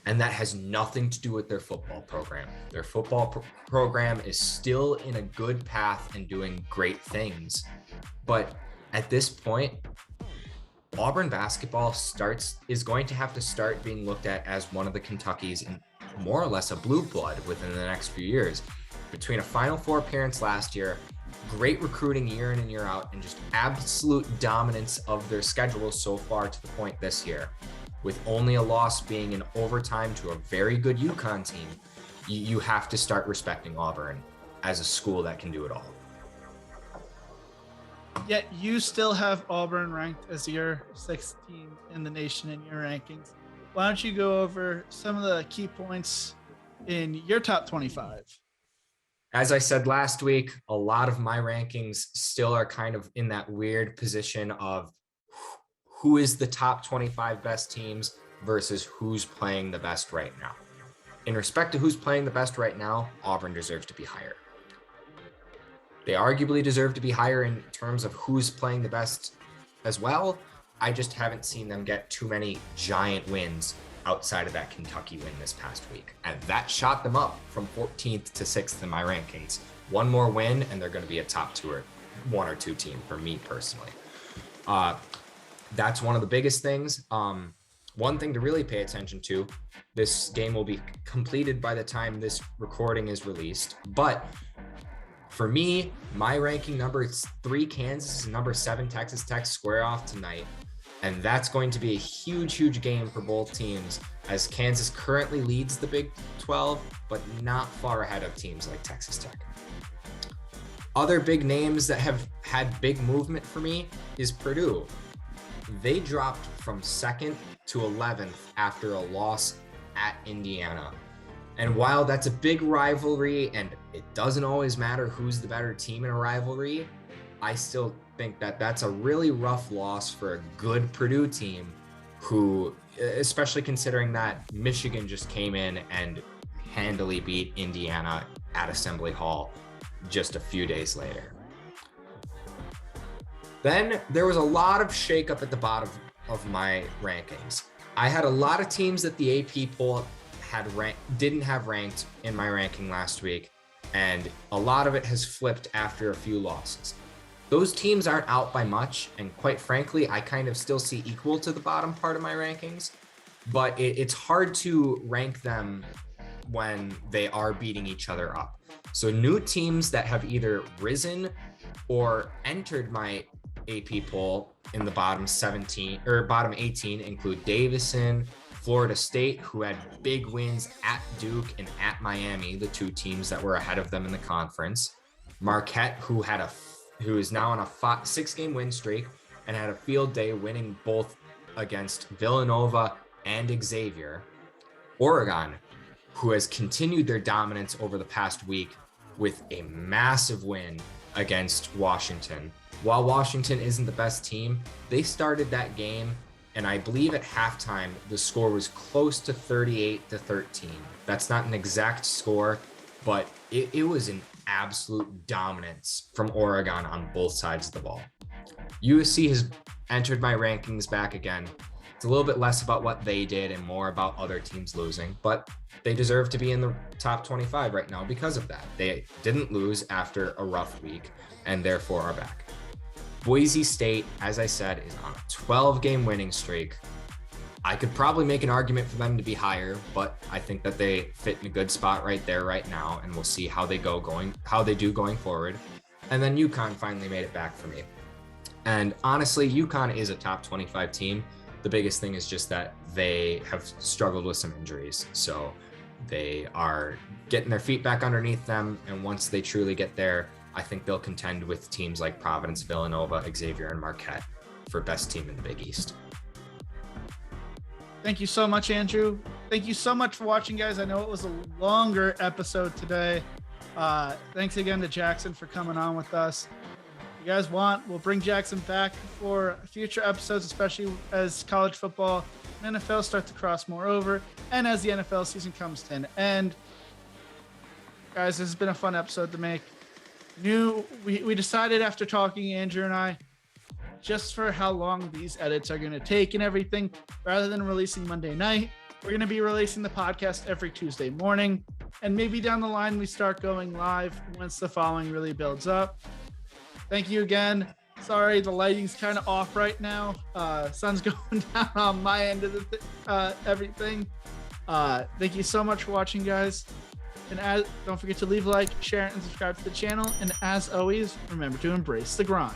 And that has nothing to do with their football program. Their football program is still in a good path and doing great things. But at this point, Auburn basketball is going to have to start being looked at as one of the Kentuckies in more or less a blue blood within the next few years. Between a Final Four appearance last year, great recruiting year in and year out, and just absolute dominance of their schedule so far to the point this year, with only a loss being in overtime to a very good UConn team, you have to start respecting Auburn as a school that can do it all. Yet you still have Auburn ranked as your 6th team in the nation in your rankings. Why don't you go over some of the key points in your top 25? As I said last week, a lot of my rankings still are kind of in that weird position of who is the top 25 best teams versus who's playing the best right now. In respect to who's playing the best right now, Auburn deserves to be higher. They arguably deserve to be higher in terms of who's playing the best as well. I just haven't seen them get too many giant wins outside of that Kentucky win this past week. And that shot them up from 14th to 6th in my rankings. One more win and they're going to be a top 2 or 1 or 2 team for me personally. That's one of the biggest things. One thing to really pay attention to, this game will be completed by the time this recording is released, but for me, my ranking number 3 Kansas and number 7 Texas Tech square off tonight. And that's going to be a huge, huge game for both teams, as Kansas currently leads the Big 12, but not far ahead of teams like Texas Tech. Other big names that have had big movement for me is Purdue. They dropped from 2nd to 11th after a loss at Indiana. And while that's a big rivalry and it doesn't always matter who's the better team in a rivalry, I still think that that's a really rough loss for a good Purdue team who, especially considering that Michigan just came in and handily beat Indiana at Assembly Hall just a few days later. Then there was a lot of shakeup at the bottom of my rankings. I had a lot of teams that the AP poll didn't have ranked in my ranking last week, and a lot of it has flipped after a few losses. Those teams aren't out by much, and quite frankly, I kind of still see equal to the bottom part of my rankings, but it's hard to rank them when they are beating each other up. So new teams that have either risen or entered my AP poll in the bottom 17 or bottom 18 include Davison, Florida State, who had big wins at Duke and at Miami, the 2 teams that were ahead of them in the conference. Marquette, who is now on a 6-game win streak and had a field day winning both against Villanova and Xavier. Oregon, who has continued their dominance over the past week with a massive win against Washington. While Washington isn't the best team, they started that game, and I believe at halftime, the score was close to 38-13. That's not an exact score, but it was an absolute dominance from Oregon on both sides of the ball. USC has entered my rankings back again. It's a little bit less about what they did and more about other teams losing, but they deserve to be in the top 25 right now because of that. They didn't lose after a rough week and therefore are back. Boise State, as I said, is on a 12-game winning streak. I could probably make an argument for them to be higher, but I think that they fit in a good spot right there right now, and we'll see how they do going forward. And then UConn finally made it back for me. And honestly, UConn is a top 25 team. The biggest thing is just that they have struggled with some injuries. So they are getting their feet back underneath them. And once they truly get there, I think they'll contend with teams like Providence, Villanova, Xavier, and Marquette for best team in the Big East. Thank you so much, Andrew. Thank you so much for watching, guys. I know it was a longer episode today. Thanks again to Jackson for coming on with us. If you guys want, we'll bring Jackson back for future episodes, especially as college football and NFL start to cross more over, and as the NFL season comes to an end. Guys, this has been a fun episode to make. We decided after talking, Andrew and I, just for how long these edits are going to take and everything, rather than releasing Monday night, we're going to be releasing the podcast every Tuesday morning. And maybe down the line, we start going live once the following really builds up. Thank you again. Sorry, the lighting's kind of off right now. Sun's going down on my end of everything. Thank you so much for watching, guys. And don't forget to leave a like, share, and subscribe to the channel. And as always, remember to embrace the grind.